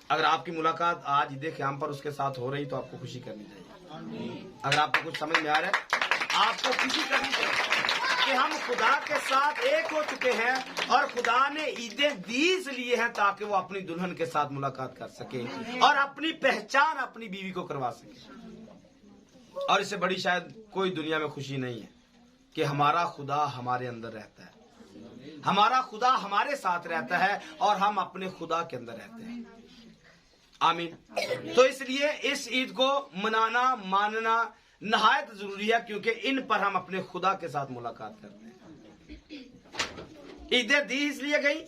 अगर आपकी मुलाकात आज ईद क़याम पर उसके साथ हो रही तो आपको खुशी करनी चाहिए। अगर आपको कुछ समझ में आ रहा है, आपको खुशी करनी चाहिए कि हम खुदा के साथ एक हो चुके हैं। और खुदा ने ईदें दी इसलिए हैं ताकि वो अपनी दुल्हन के साथ मुलाकात कर सके और अपनी पहचान अपनी बीवी को करवा सके। और इससे बड़ी शायद कोई दुनिया में खुशी नहीं है कि हमारा खुदा हमारे अंदर रहता है, हमारा खुदा हमारे साथ रहता है और हम अपने खुदा के अंदर रहते हैं। आमीन। तो इसलिए इस ईद को मनाना मानना नहायत जरूरी है, क्योंकि इन पर हम अपने खुदा के साथ मुलाकात करते हैं। ईदें दी इसलिए गई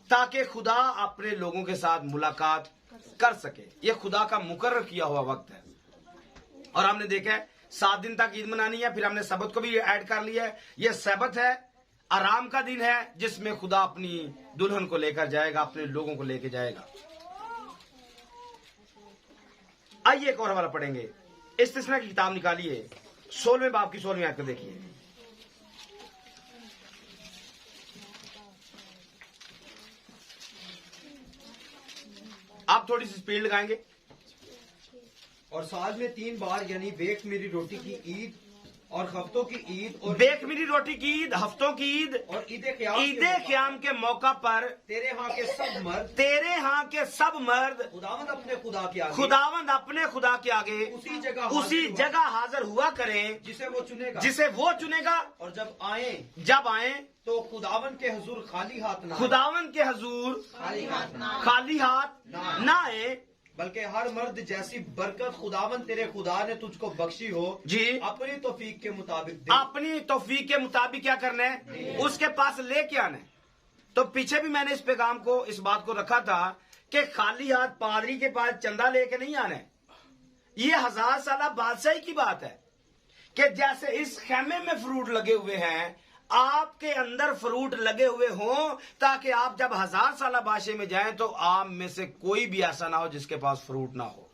ताकि खुदा अपने लोगों के साथ मुलाकात कर सके। यह खुदा का मुकर्रर किया हुआ वक्त है। और हमने देखा है 7 दिन तक ईद मनानी है। फिर हमने सबत को भी ऐड कर लिया है। यह सबत है, आराम का दिन है, जिसमें खुदा अपनी दुल्हन को लेकर जाएगा, अपने लोगों को लेकर जाएगा। आइए एक और हवाला पढ़ेंगे। इस्तिस्ना की किताब निकालिए, 16वें बाब की 16वीं आयत को देखिए। आप थोड़ी सी स्पीड लगाएंगे। और साल में 3 बार यानी बेक मेरी रोटी की ईद और हफ्तों की ईद और बेक मेरी रोटी की ईद, हफ्तों की ईद और ईद क़याम के मौका पर तेरे यहाँ के सब मर्द खुदावंद अपने खुदा के आगे उसी जगह हाजिर हुआ करें जिसे वो चुनेगा। और जब आए तो खुदावंद के हुजूर खाली हाथ ना आए, बल्कि हर मर्द जैसी बरकत खुदावंद तेरे खुदा ने तुझको बख्शी हो जी अपनी तौफीक के मुताबिक क्या करना है? उसके पास लेके आना है। तो पीछे भी मैंने इस पैगाम को, इस बात को रखा था कि खाली हाथ पादरी के पास चंदा लेके नहीं आना है। ये 1000 साल बादशाही की बात है कि जैसे इस खेमे में फ्रूट लगे हुए हैं, आपके अंदर फ्रूट लगे हुए हों, ताकि आप जब 1000 साल बादशाही में जाएं तो आप में से कोई भी ऐसा ना हो जिसके पास फ्रूट ना हो।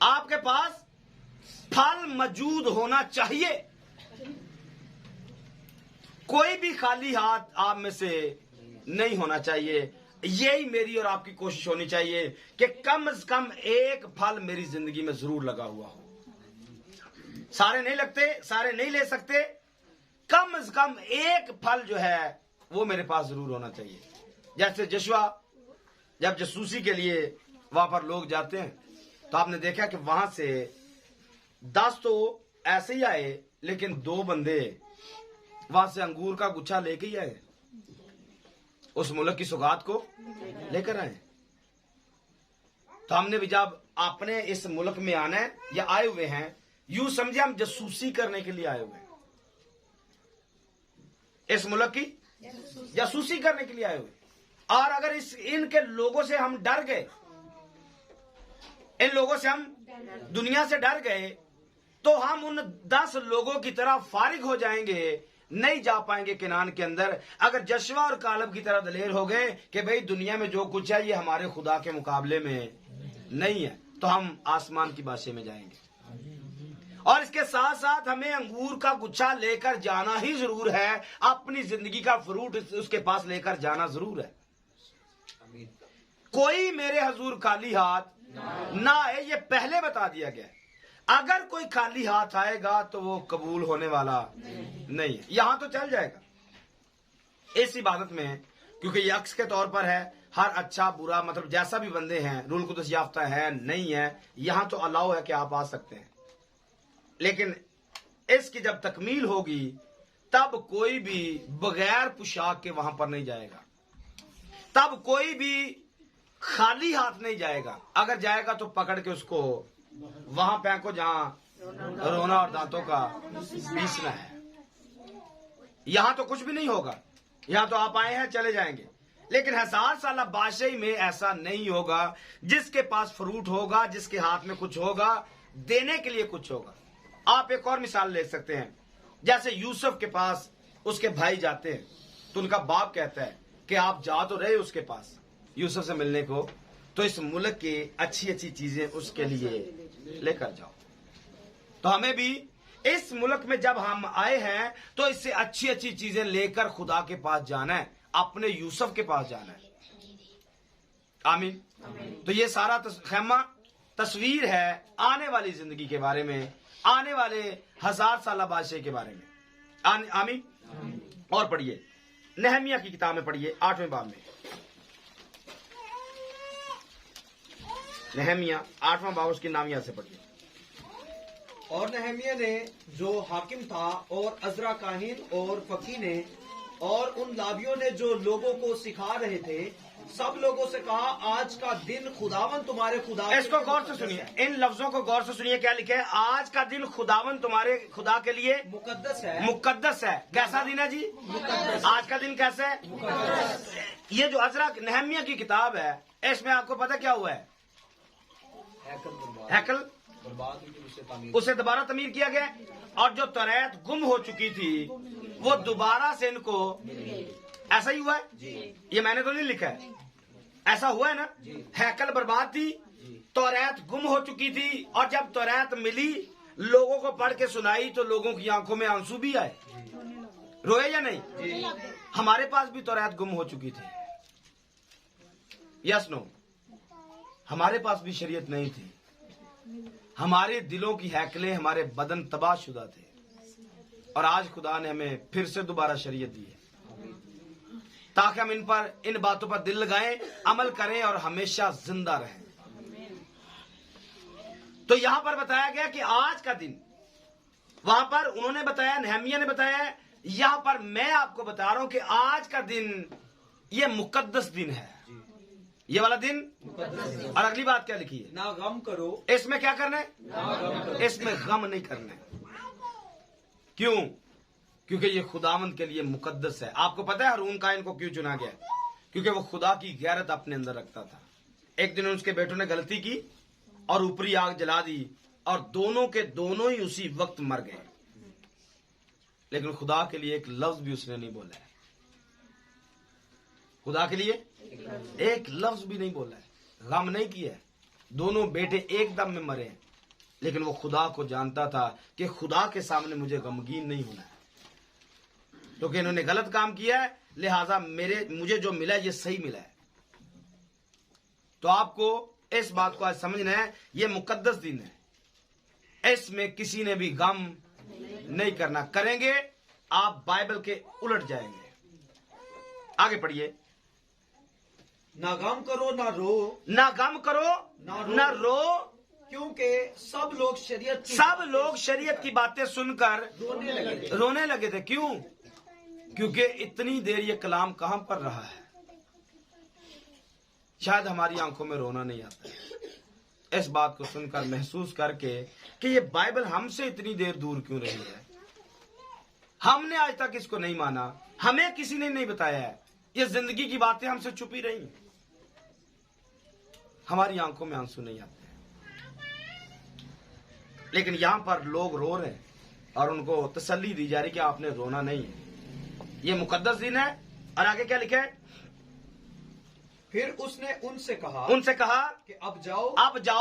आपके पास फल मौजूद होना चाहिए। कोई भी खाली हाथ आप में से नहीं होना चाहिए। यही मेरी और आपकी कोशिश होनी चाहिए कि कम से कम एक फल मेरी जिंदगी में जरूर लगा हुआ हो। सारे नहीं लगते, सारे नहीं ले सकते, कम से कम एक फल जो है वो मेरे पास जरूर होना चाहिए। जैसे यशुआ जब जसूसी के लिए वहां पर लोग जाते हैं तो आपने देखा कि वहां से 10 तो ऐसे ही आए, लेकिन 2 बंदे वहां से अंगूर का गुच्छा लेके ही आए, उस मुल्क की सौगात को लेकर आए। तो हमने भी जब अपने इस मुल्क में आना है या आए हुए हैं, यूं समझे हम जसूसी करने के लिए आए हुए हैं। इस मुल्क की जासूसी करने के लिए आए हुए। और अगर इनके लोगों से हम डर गए इन लोगों से हम दुनिया से डर गए तो हम उन 10 लोगों की तरह फारिग हो जाएंगे, नहीं जा पाएंगे किनान के अंदर। अगर जशवा और कालब की तरह दलेर हो गए कि भाई दुनिया में जो कुछ है ये हमारे खुदा के मुकाबले में नहीं है, तो हम आसमान की बादशाही में जाएंगे। और इसके साथ साथ हमें अंगूर का गुच्छा लेकर जाना ही जरूर है, अपनी जिंदगी का फ्रूट उसके पास लेकर जाना जरूर है। कोई मेरे हजूर खाली हाथ ना आए, ये पहले बता दिया गया। अगर कोई खाली हाथ आएगा तो वो कबूल होने वाला नहीं है। यहां तो चल जाएगा इस इबादत में, क्योंकि ये अक्स के तौर पर है। हर अच्छा बुरा मतलब जैसा भी बंदे हैं, रूल कुदस याफ्ता है नहीं है, यहां तो अलाउ है कि आप आ सकते हैं। लेकिन इसकी जब तकमील होगी तब कोई भी बगैर पोशाक के वहां पर नहीं जाएगा, तब कोई भी खाली हाथ नहीं जाएगा। अगर जाएगा तो पकड़ के उसको वहां फेंको जहां रोना और दांतों का पीसना है। यहां तो कुछ भी नहीं होगा, यहां तो आप आए हैं चले जाएंगे। लेकिन 1000 साल बादशाही में ऐसा नहीं होगा। जिसके पास फ्रूट होगा, जिसके हाथ में कुछ होगा, देने के लिए कुछ होगा। आप एक और मिसाल ले सकते हैं, जैसे यूसुफ के पास उसके भाई जाते हैं तो उनका बाप कहता है कि आप जा तो रहे उसके पास यूसुफ से मिलने को, तो इस मुल्क की अच्छी अच्छी चीजें उसके लिए लेकर जाओ। तो हमें भी इस मुल्क में जब हम आए हैं तो इससे अच्छी अच्छी चीजें लेकर खुदा के पास जाना है, अपने यूसुफ के पास जाना है। आमीन। तो ये सारा खैमा तस्वीर है आने वाली जिंदगी के बारे में, आने वाले 1000 साल बादशाही के बारे में। आमीन। और पढ़िए नहमिया की किताब में, पढ़िए 8वें बाब में। नहमिया 8वां बाब, उसकी नामिया से पढ़िए। और नहमिया ने जो हाकिम था और अजरा काहिन और फकी ने और उन लावियों ने जो लोगों को सिखा रहे थे, सब लोगों से कहा, आज का दिन खुदावन तुम्हारे खुदा। इसको गौर से सुनिए, इन लफ्जों को गौर से सुनिए। क्या लिखे है? आज का दिन खुदावन तुम्हारे खुदा के लिए मुकद्दस है। मुकद्दस है। कैसा दिन है जी? मुकद्दस। आज का दिन कैसा है? मुकद्दस। ये जो अजरा नहमिया की किताब है, इसमें आपको पता क्या हुआ है? हैकल उसे दोबारा तमीर किया गया, और जो तौरात गुम हो चुकी थी वो दोबारा से इनको, ऐसा ही हुआ है। ये मैंने तो नहीं लिखा है, ऐसा हुआ है ना। हैकल बर्बाद थी, तौरात गुम हो चुकी थी, और जब तौरात मिली, लोगों को पढ़ के सुनाई, तो लोगों की आंखों में आंसू भी आए। रोए या नहीं? हमारे पास भी तौरात गुम हो चुकी थी। Yes no? हमारे पास भी शरीयत नहीं थी। हमारे दिलों की हैकलें, हमारे बदन तबाहशुदा थे, और आज खुदा ने हमें फिर से दोबारा शरीयत दी है, ताकि हम इन बातों पर दिल लगाएं, अमल करें और हमेशा जिंदा रहें। तो यहां पर बताया गया कि आज का दिन, वहां पर उन्होंने बताया, नहमिया ने बताया, यहां पर मैं आपको बता रहा हूं कि आज का दिन ये मुकद्दस दिन है, ये वाला दिन। और अगली बात क्या लिखी है? ना गम करो। इसमें क्या करना है? इसमें गम नहीं करना है। क्यों? क्योंकि ये खुदावंद के लिए मुकद्दस है। आपको पता है हारून काइन को क्यों चुना गया? क्योंकि वो खुदा की गैरत अपने अंदर रखता था। एक दिन उसके बेटों ने गलती की और ऊपरी आग जला दी, और दोनों के दोनों ही उसी वक्त मर गए। लेकिन खुदा के लिए एक लफ्ज भी उसने नहीं बोला है। खुदा के लिए एक लफ्ज भी नहीं बोला है, गम नहीं किया है। दोनों बेटे एकदम में मरे हैं, लेकिन वो खुदा को जानता था कि खुदा के सामने मुझे गमगीन नहीं होना है, क्योंकि इन्होंने गलत काम किया है, लिहाजा मुझे जो मिला ये सही मिला है। तो आपको इस बात को आज समझना है, ये मुकद्दस दिन है, इसमें किसी ने भी गम नहीं करना। करेंगे आप बाइबल के उलट जाएंगे। आगे पढ़िए। ना गम करो ना रो। ना गम करो ना रो, क्योंकि सब लोग शरीयत की बातें सुनकर रोने लगे थे। क्यों? क्योंकि इतनी देर ये कलाम कहां पर रहा है। शायद हमारी आंखों में रोना नहीं आता है इस बात को सुनकर, महसूस करके कि ये बाइबल हमसे इतनी देर दूर क्यों रही है। हमने आज तक इसको नहीं माना, हमें किसी ने नहीं बताया है, ये जिंदगी की बातें हमसे छुपी रही। हमारी आंखों में आंसू नहीं आते हैं। लेकिन यहां पर लोग रो रहे हैं और उनको तसल्ली दी जा रही कि आपने रोना नहीं है, ये मुकद्दस दिन है। और आगे क्या लिखा है? फिर उसने उनसे कहा कि अब जाओ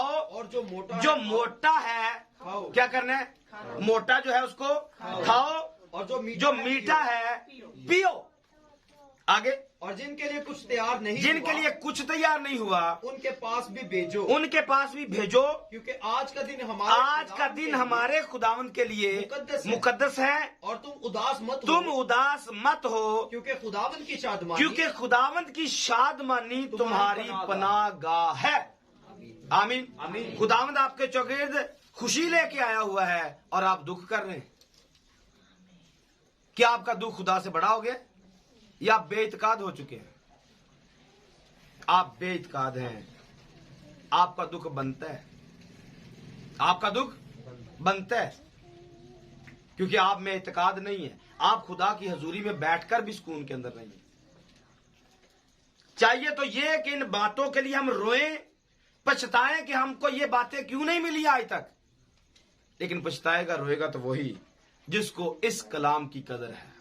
और जो मोटा जो मोटा है खाओ। क्या करना है? मोटा जो है उसको खाओ और जो मीठा है पियो। आगे, और जिनके लिए कुछ तैयार नहीं जिनके हुआ, लिए कुछ तैयार नहीं हुआ उनके पास भी भेजो, भेजो, क्योंकि आज का दिन हमारे खुदावंद के लिए मुकद्दस है। और तुम उदास मत हो क्योंकि खुदावंद की शादमानी तुम्हारी पनाह गाह है। आमीन। खुदावंद आपके चौगिर्द खुशी लेके आया हुआ है और आप दुख कर रहे हैं। क्या आपका दुख खुदा से बड़ा हो गया या आप बेइत्काद हो चुके हैं? आप बेइत्काद हैं, आपका दुख बनता है, क्योंकि आप में इत्काद नहीं है। आप खुदा की हजूरी में बैठकर भी सुकून के अंदर नहीं है। चाहिए तो ये कि इन बातों के लिए हम रोएं, पछताएं कि हमको ये बातें क्यों नहीं मिली आज तक। लेकिन पछताएगा, रोएगा तो वही जिसको इस कलाम की कदर है,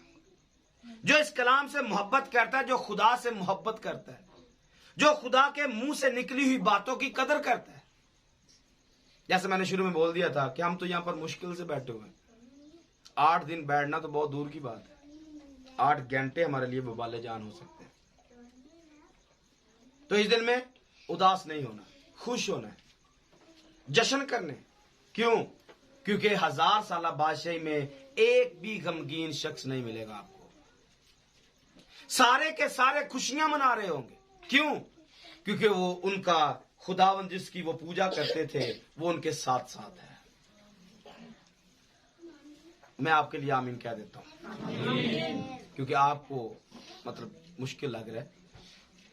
जो इस कलाम से मोहब्बत करता है, जो खुदा से मोहब्बत करता है, जो खुदा के मुंह से निकली हुई बातों की कदर करता है। जैसे मैंने शुरू में बोल दिया था कि हम तो यहां पर मुश्किल से बैठे हुए हैं। 8 दिन बैठना तो बहुत दूर की बात है, 8 घंटे हमारे लिए बबाले जान हो सकते हैं। तो इस दिन में उदास नहीं होना, खुश होना है, जश्न करने। क्यों? क्योंकि 1000 साल बादशाही में एक भी गमगीन शख्स नहीं मिलेगा आपको। सारे के सारे खुशियां मना रहे होंगे। क्यों? क्योंकि वो उनका खुदावंद जिसकी वो पूजा करते थे वो उनके साथ साथ है। मैं आपके लिए आमीन कह देता हूं, क्योंकि आपको मतलब मुश्किल लग रहा है।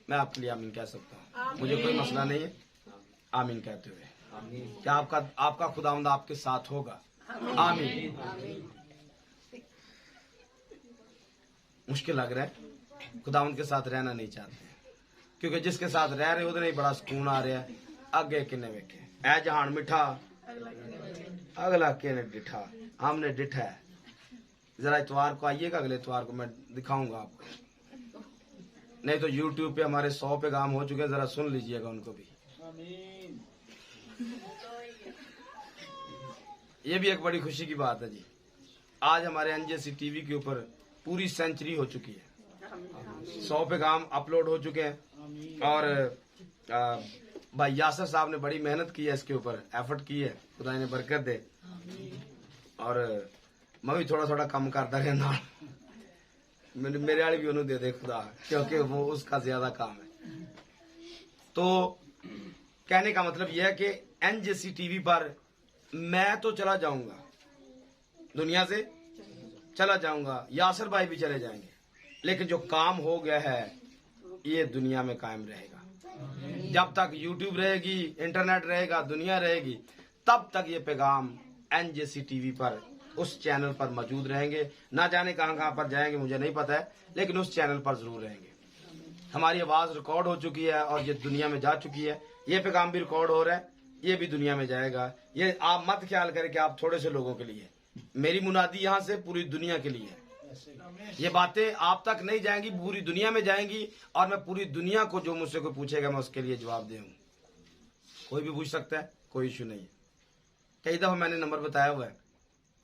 मैं आपके लिए आमीन कह सकता हूं, मुझे कोई मसला नहीं है आमीन कहते हुए। क्या आपका खुदावंद आपके साथ होगा? आमीन। मुश्किल लग रहा है, खुदावंद के साथ रहना नहीं चाहते, क्योंकि जिसके साथ रह रहे उधर नहीं बड़ा सुकून आ रहा है। अगे किन्ने वेखे ऐ जहान मिठा, अगला किने डिठा। हमने डिठा है। जरा इतवार को आइएगा, अगले इतवार को मैं दिखाऊंगा आपको। नहीं तो YouTube पे हमारे 100 पैगाम हो चुके हैं, जरा सुन लीजिएगा उनको भी। ये भी एक बड़ी खुशी की बात है जी। आज हमारे NJC TV के ऊपर पूरी सेंचुरी हो चुकी है, 100 पैगाम अपलोड हो चुके हैं। और भाई यासर साहब ने बड़ी मेहनत की है, इसके ऊपर एफर्ट की है, खुदा ने बरकत दे। और मैं भी थोड़ा थोड़ा कम करता रहना, मेरे वाली भी उन्होंने दे दे खुदा, क्योंकि वो उसका ज्यादा काम है। तो कहने का मतलब यह है कि NJC TV पर मैं तो चला जाऊंगा, दुनिया से चला जाऊंगा, यासर भाई भी चले जाएंगे, लेकिन जो काम हो गया है ये दुनिया में कायम रहेगा। जब तक YouTube रहेगी, इंटरनेट रहेगा, दुनिया रहेगी, तब तक ये पैगाम NJC TV पर, उस चैनल पर मौजूद रहेंगे। ना जाने कहां पर जाएंगे मुझे नहीं पता है, लेकिन उस चैनल पर जरूर रहेंगे। हमारी आवाज रिकॉर्ड हो चुकी है और ये दुनिया में जा चुकी है। ये पैगाम भी रिकॉर्ड हो रहा है, ये भी दुनिया में जाएगा। ये आप मत ख्याल करें कि आप थोड़े से लोगों के लिए, मेरी मुनादी यहाँ से पूरी दुनिया के लिए है। ये बातें आप तक नहीं जाएंगी, पूरी दुनिया में जाएंगी। और मैं पूरी दुनिया को, जो मुझसे कोई पूछेगा मैं उसके लिए जवाब दूंगा। कोई भी पूछ सकता है, कोई इश्यू नहीं है। कई दफा मैंने नंबर बताया हुआ है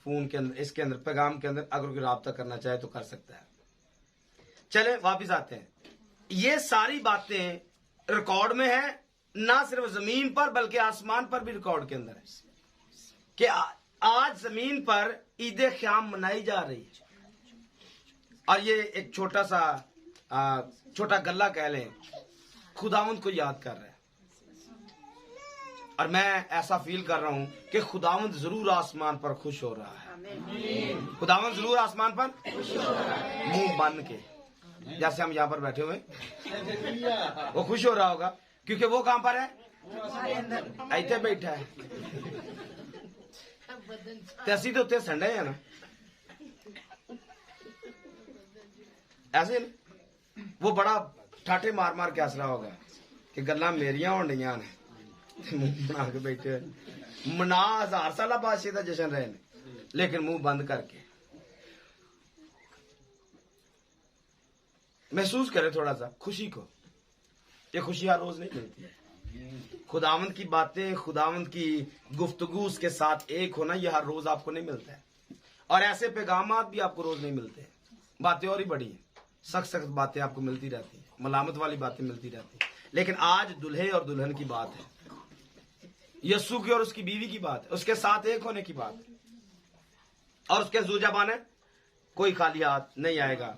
फोन के अंदर, इसके अंदर, पैगाम के अंदर, अगर कोई राब्ता करना चाहे तो कर सकता है। चले वापिस आते हैं। ये सारी बातें रिकॉर्ड में है, ना सिर्फ जमीन पर बल्कि आसमान पर भी रिकॉर्ड के अंदर है कि आज जमीन पर ईद ख्याम मनाई जा रही है। और ये एक छोटा सा छोटा गल्ला कह लें, खुदावंद को याद कर रहा है। और मैं ऐसा फील कर रहा हूं कि खुदावंद जरूर आसमान पर खुश हो रहा है। खुदावंद जरूर आसमान पर मुंह बन के, जैसे हम यहाँ पर बैठे हुए, वो खुश हो रहा होगा, क्योंकि वो कहां पर है? ऐसे बैठा है। तैसी तो उत्ते संडे है ना, ऐसे वो बड़ा ठाटे मार मार के हंस रहा होगा कि गल्लां मेरियां होंडियां ने, मुंह बना के बैठे। मना 1000 साल बादशाह का जश्न रहे ने, लेकिन मुंह बंद करके। महसूस करें थोड़ा सा खुशी को। ये खुशी हर रोज नहीं मिलती है। खुदावंद की बातें, खुदावंद की गुफ्तगू, उसके साथ एक होना, ये हर रोज आपको नहीं मिलता है। और ऐसे पैगामात भी आपको रोज नहीं मिलते हैं। बातें और ही बड़ी हैं, सख्त सख्त बातें आपको मिलती रहती हैं, मलामत वाली बातें मिलती रहती हैं। लेकिन आज दूल्हे और दुल्हन की बात है, यस्सु की और उसकी बीवी की बात है, उसके साथ एक होने की बात है। और उसके ज़ुबान है, कोई खाली हाथ नहीं आएगा।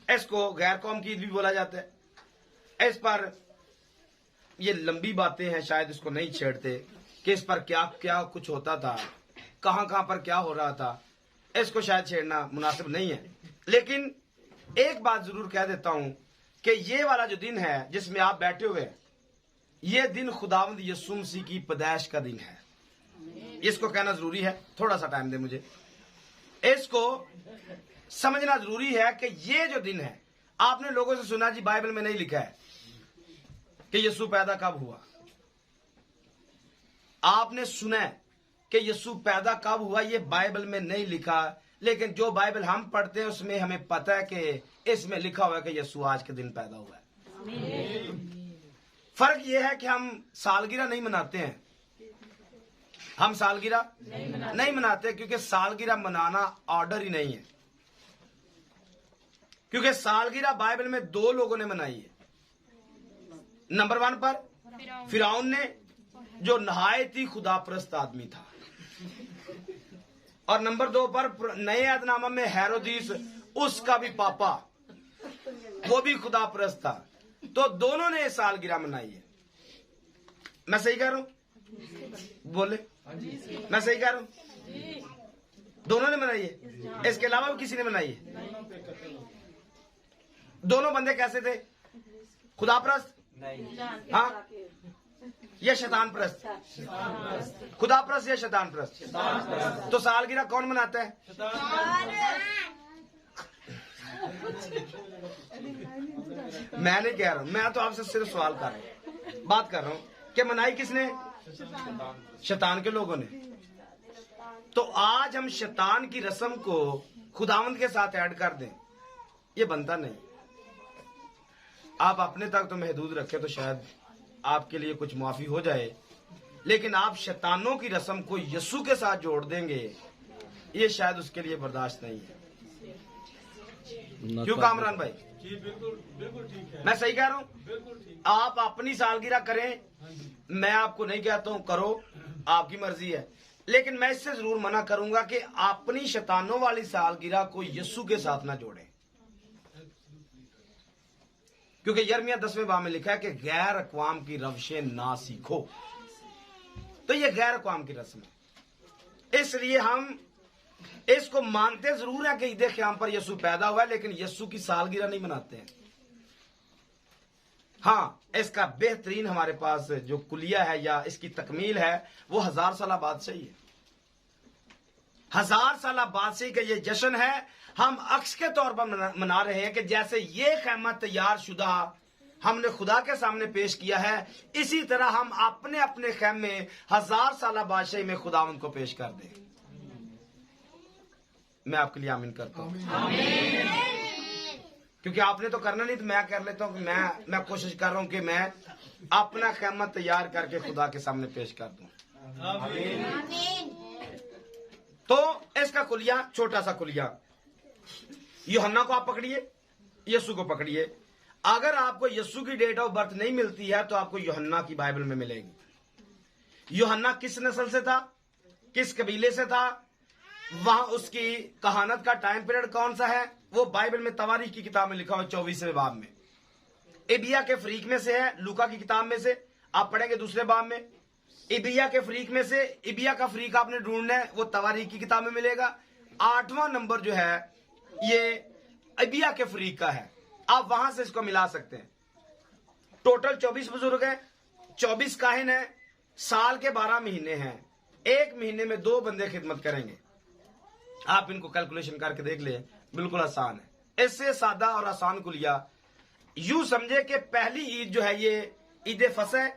इसको गैर कौम की ईद भी बोला जाता है। इस पर ये लंबी बातें हैं, शायद इसको नहीं छेड़ते कि इस पर क्या क्या कुछ होता था, कहां कहां पर क्या हो रहा था, इसको शायद छेड़ना मुनासिब नहीं है। लेकिन एक बात जरूर कह देता हूं कि ये वाला जो दिन है जिसमें आप बैठे हुए हैं, ये दिन खुदावंद यीशु मसीह की पैदाइश का दिन है। इसको कहना जरूरी है। थोड़ा सा टाइम दे मुझे। इसको समझना जरूरी है कि ये जो दिन है, आपने लोगों से सुना जी बाइबल में नहीं लिखा है कि यीशु पैदा कब हुआ। आपने सुना है कि यीशु पैदा कब हुआ, ये बाइबल में नहीं लिखा। लेकिन जो बाइबल हम पढ़ते हैं उसमें हमें पता है कि इसमें लिखा हुआ है कि यीशु आज के दिन पैदा हुआ है। फर्क यह है कि हम सालगिरह नहीं मनाते हैं। हम सालगिरह नहीं मनाते क्योंकि सालगिरह मनाना ऑर्डर ही नहीं है। क्योंकि सालगिरह बाइबल में 2 लोगों ने मनाई है। नंबर 1 पर फिरौन ने, जो नहायत ही खुदाप्रस्त आदमी था। और नंबर 2 पर नए अहदनामा में हेरोदिस, उसका भी पापा, वो भी खुदाप्रस्त था। तो दोनों ने सालगिरह मनाई है। मैं सही कह रहा हूं? बोले, मैं सही कह रहा हूं? दोनों ने मनाई है। इसके अलावा भी किसी ने मनाई है? दोनों बंदे कैसे थे? खुदाप्रस्त? हाँ, या शैतान प्रस्त? खुदा प्रस्त या शैतान प्रस्त? तो सालगिरह कौन मनाता है? मैं नहीं कह रहा हूं, मैं तो आपसे सिर्फ सवाल कर रहा हूं, बात कर रहा हूं कि मनाई किसने? शैतान के लोगों ने। तो आज हम शैतान की रस्म को खुदावंद के साथ ऐड कर दें, ये बनता नहीं। आप अपने तक तो महदूद रखें तो शायद आपके लिए कुछ माफी हो जाए, लेकिन आप शैतानों की रस्म को यीशु के साथ जोड़ देंगे, ये शायद उसके लिए बर्दाश्त नहीं है। क्यों कामरान भाई? जी बिल्कुल ठीक है। मैं सही कह रहा हूँ? बिल्कुल ठीक। आप अपनी सालगिरह करें, मैं आपको नहीं कहता हूं करो, आपकी मर्जी है। लेकिन मैं इससे जरूर मना करूंगा कि अपनी शैतानों वाली सालगिरह को यीशु के साथ ना जोड़ें। क्योंकि यिर्मयाह 10वें बाब में लिखा है कि गैर अक़वाम की रवशें ना सीखो। तो ये गैर अक़वाम की रस्म है, इसलिए हम इसको मानते जरूर है कि ईद क़याम पर यीशु पैदा हुआ है, लेकिन यीशु की सालगिरह नहीं मनाते हैं। हाँ, इसका बेहतरीन हमारे पास जो कुलिया है या इसकी तकमील है वो 1000 साल बादशाही है। 1000 साल बादशाही का ये जश्न है, हम अक्स के तौर पर मना रहे हैं कि जैसे ये खैमा तैयार शुदा हमने खुदा के सामने पेश किया है, इसी तरह हम अपने अपने खैमे 1000 साल बादशाही में खुदावंद को पेश कर दें। मैं आपके लिए आमीन करता हूं, क्योंकि आपने तो करना नहीं तो मैं कर लेता हूं। मैं कोशिश कर रहा हूं कि मैं अपना खैमा तैयार करके खुदा के सामने पेश कर दूं। तो इसका कुलिया, छोटा सा कुलिया, यूहन्ना को आप पकड़िए, यीशु को पकड़िए। अगर आपको यीशु की डेट ऑफ बर्थ नहीं मिलती है तो आपको यूहन्ना की बाइबल में मिलेगी। यूहन्ना किस नस्ल से था, किस कबीले से था, वहां उसकी कहानत का टाइम पीरियड कौन सा है, वो बाइबल में तवारीख की किताब में लिखा हुआ 24वें बाब में। इबिया के फरीक में से है, लूका की किताब में से आप पढ़ेंगे 2 बाब में। इबिया के फरीक में से, इबिया का फरीक आपने ढूंढना है, वो तवारीख की किताब में मिलेगा। 8वां नंबर जो है ये इबिया के फरीक का है, आप वहां से इसको मिला सकते हैं। टोटल 24 बुजुर्ग हैं, 24 काहिन हैं, साल के 12 महीने हैं, 1 महीने में 2 बंदे खिदमत करेंगे। आप इनको कैलकुलेशन करके देख ले, बिल्कुल आसान है। इससे सादा और आसान कुलिया यूं समझे कि पहली ईद जो है ये ईद फसह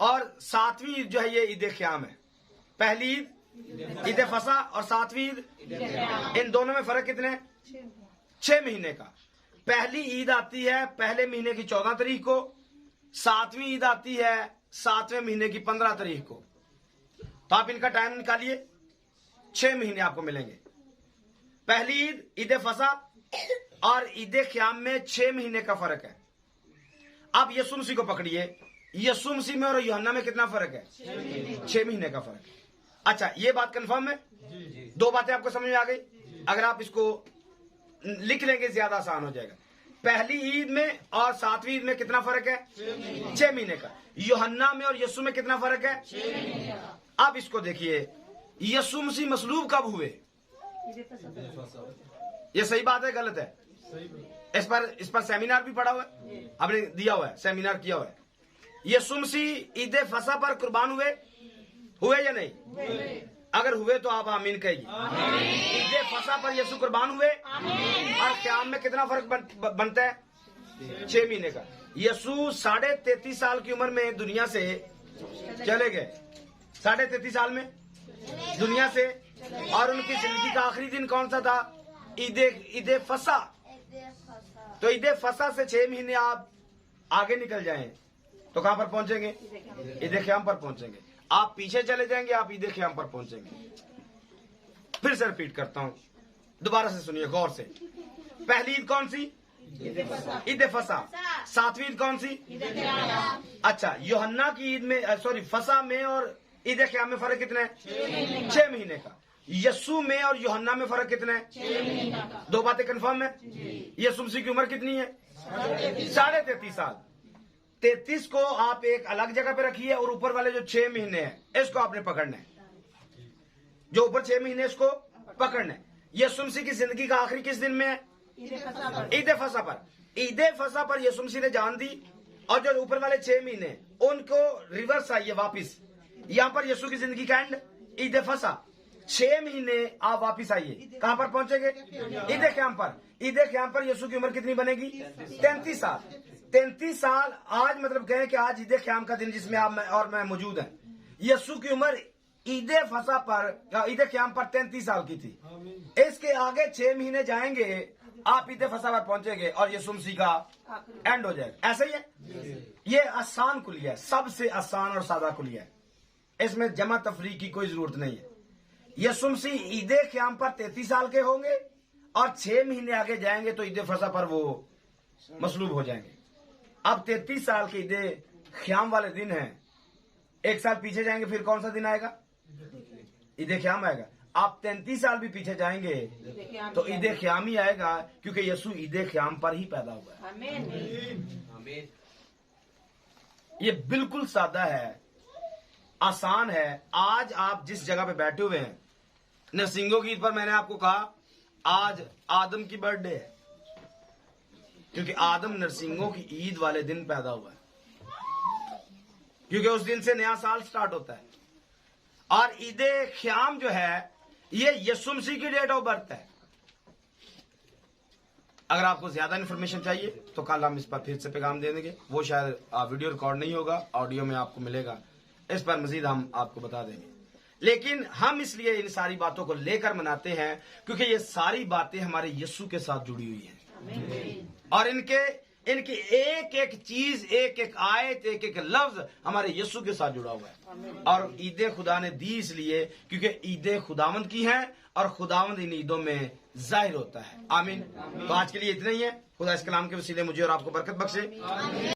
और 7वीं ईद जो है ये ईद क़याम है। पहली ईद ईद फसा और सातवीं ईद, इन दोनों में फर्क कितने हैं? 6 महीने का। पहली ईद आती है पहले महीने की 14 तारीख को, सातवीं ईद आती है 7वें महीने की 15 तारीख को। तो आप इनका टाइम निकालिए, 6 महीने आपको मिलेंगे। पहली ईद ईद फसा और ईद ख्याम में 6 महीने का फर्क है। आप यीशु मसीह को पकड़िए, यीशु मसीह में और यूहन्ना में कितना फर्क है? 6 महीने का फर्क है। अच्छा, ये बात कंफर्म है? दो बातें आपको समझ में आ गई? अगर आप इसको लिख लेंगे ज्यादा आसान हो जाएगा। पहली ईद में और सातवीं ईद में कितना फर्क है? 6 महीने का। यूहन्ना में और यीशु में कितना फर्क है? 6 महीने का। अब इसको देखिए, यीशु मसीह मसलूब कब हुए? ये सही बात है गलत है? इस पर सेमिनार भी पड़ा हुआ है, आपने दिया हुआ है, सेमिनार किया हुआ है। यीशु मसीह ईद फसा पर कुर्बान हुए या नहीं? अगर हुए तो आप आमीन कहिए। ईद फसा पर यीशु कुर्बान हुए और क़याम में कितना फर्क बनता है? 6 महीने का। यीशु 33.5 साल की उम्र में दुनिया से चले गए, 33.5 साल में दुनिया से, और उनकी जिंदगी का आखिरी दिन कौन सा था? ईद फसा। तो ईद फसा से 6 महीने आप आगे निकल जाएं तो कहां पर पहुंचेंगे? ईद क़याम पर पहुंचेंगे। आप पीछे चले जाएंगे, आप ईद क़याम पर पहुंचेंगे। फिर से रिपीट करता हूं, दोबारा से सुनिए गौर से। पहली ईद कौन सी? ईद फसा। सातवीं ईद कौन सी? अच्छा, यूहन्ना की ईद में फसा में और ईद क़याम में फर्क कितना है? 6 महीने का। यीशु में और यूहन्ना में फर्क कितना है? 6 महीने का। दो बातें कंफर्म है? यीशु मसीह की उम्र कितनी है? 33.5 साल। 33 को आप एक अलग जगह पे रखिए और ऊपर वाले जो 6 महीने हैं इसको आपने पकड़ना है। जो ऊपर 6 महीने इसको पकड़ना है। यीशु मसीह की जिंदगी का आखिरी किस दिन में है? ईद फसा पर। ईद फसा पर यीशु मसीह ने जान दी, और जो ऊपर वाले 6 महीने उनको रिवर्स आइए वापिस। यहां पर यीशु की जिंदगी का एंड ईद फसा। 6 महीने आप वापिस आइए, कहां पर पहुंचेंगे? ईद क़याम पर। ईद क़याम पर यीशु की उम्र कितनी बनेगी? 33 साल। 33 साल आज मतलब कहें कि आज ईद क़याम का दिन जिसमें आप और मैं मौजूद हैं। यीशु की उम्र ईद फसा पर ईद क़याम पर 33 साल की थी। इसके आगे 6 महीने जाएंगे, आप ईद फसा पर पहुंचेंगे और यीशु मसीह का एंड हो जाएगा। ऐसा ही है? ये आसान कुलिया है, सबसे आसान और सादा कुलिया है। इसमें जमा तफरीक की कोई जरूरत नहीं है। यीशु मसीह ईद क़याम पर 33 साल के होंगे और 6 महीने आगे जाएंगे तो ईद फसा पर वो मसलूब हो जाएंगे। अब 33 साल के ईद क़याम वाले दिन है। 1 साल पीछे जाएंगे फिर कौन सा दिन आएगा? ईद क़याम आएगा। आप 33 साल भी पीछे जाएंगे तो ईद क़याम ही आएगा, क्योंकि यीशु ईद क़याम पर ही पैदा हुआ है। ये बिल्कुल सादा है, आसान है। आज आप जिस जगह पे बैठे हुए हैं, नरसिंगों की ईद पर मैंने आपको कहा आज आदम की बर्थडे है, क्योंकि आदम नरसिंगों की ईद वाले दिन पैदा हुआ है, क्योंकि उस दिन से नया साल स्टार्ट होता है। और ईद क़याम जो है ये यीशु मसीह की डेट ऑफ बर्थ है। अगर आपको ज्यादा इन्फॉर्मेशन चाहिए तो कल हम इस पर फिर से पैगाम दे देंगे। वो शायद वीडियो रिकॉर्ड नहीं होगा, ऑडियो में आपको मिलेगा। इस पर मजीद हम आपको बता देंगे। लेकिन हम इसलिए इन सारी बातों को लेकर मनाते हैं क्योंकि ये सारी बातें हमारे यीशु के साथ जुड़ी हुई हैं, और इनकी एक एक चीज, एक एक आयत, एक एक लफ्ज हमारे यीशु के साथ जुड़ा हुआ है। और ईद खुदा ने दी इसलिए क्योंकि ईद खुदावंद की है और खुदावंद इन ईदों में जाहिर होता है। आमीन। तो आज के लिए इतना ही है। खुदा इस कलाम के वसीले मुझे और आपको बरकत बख्शे।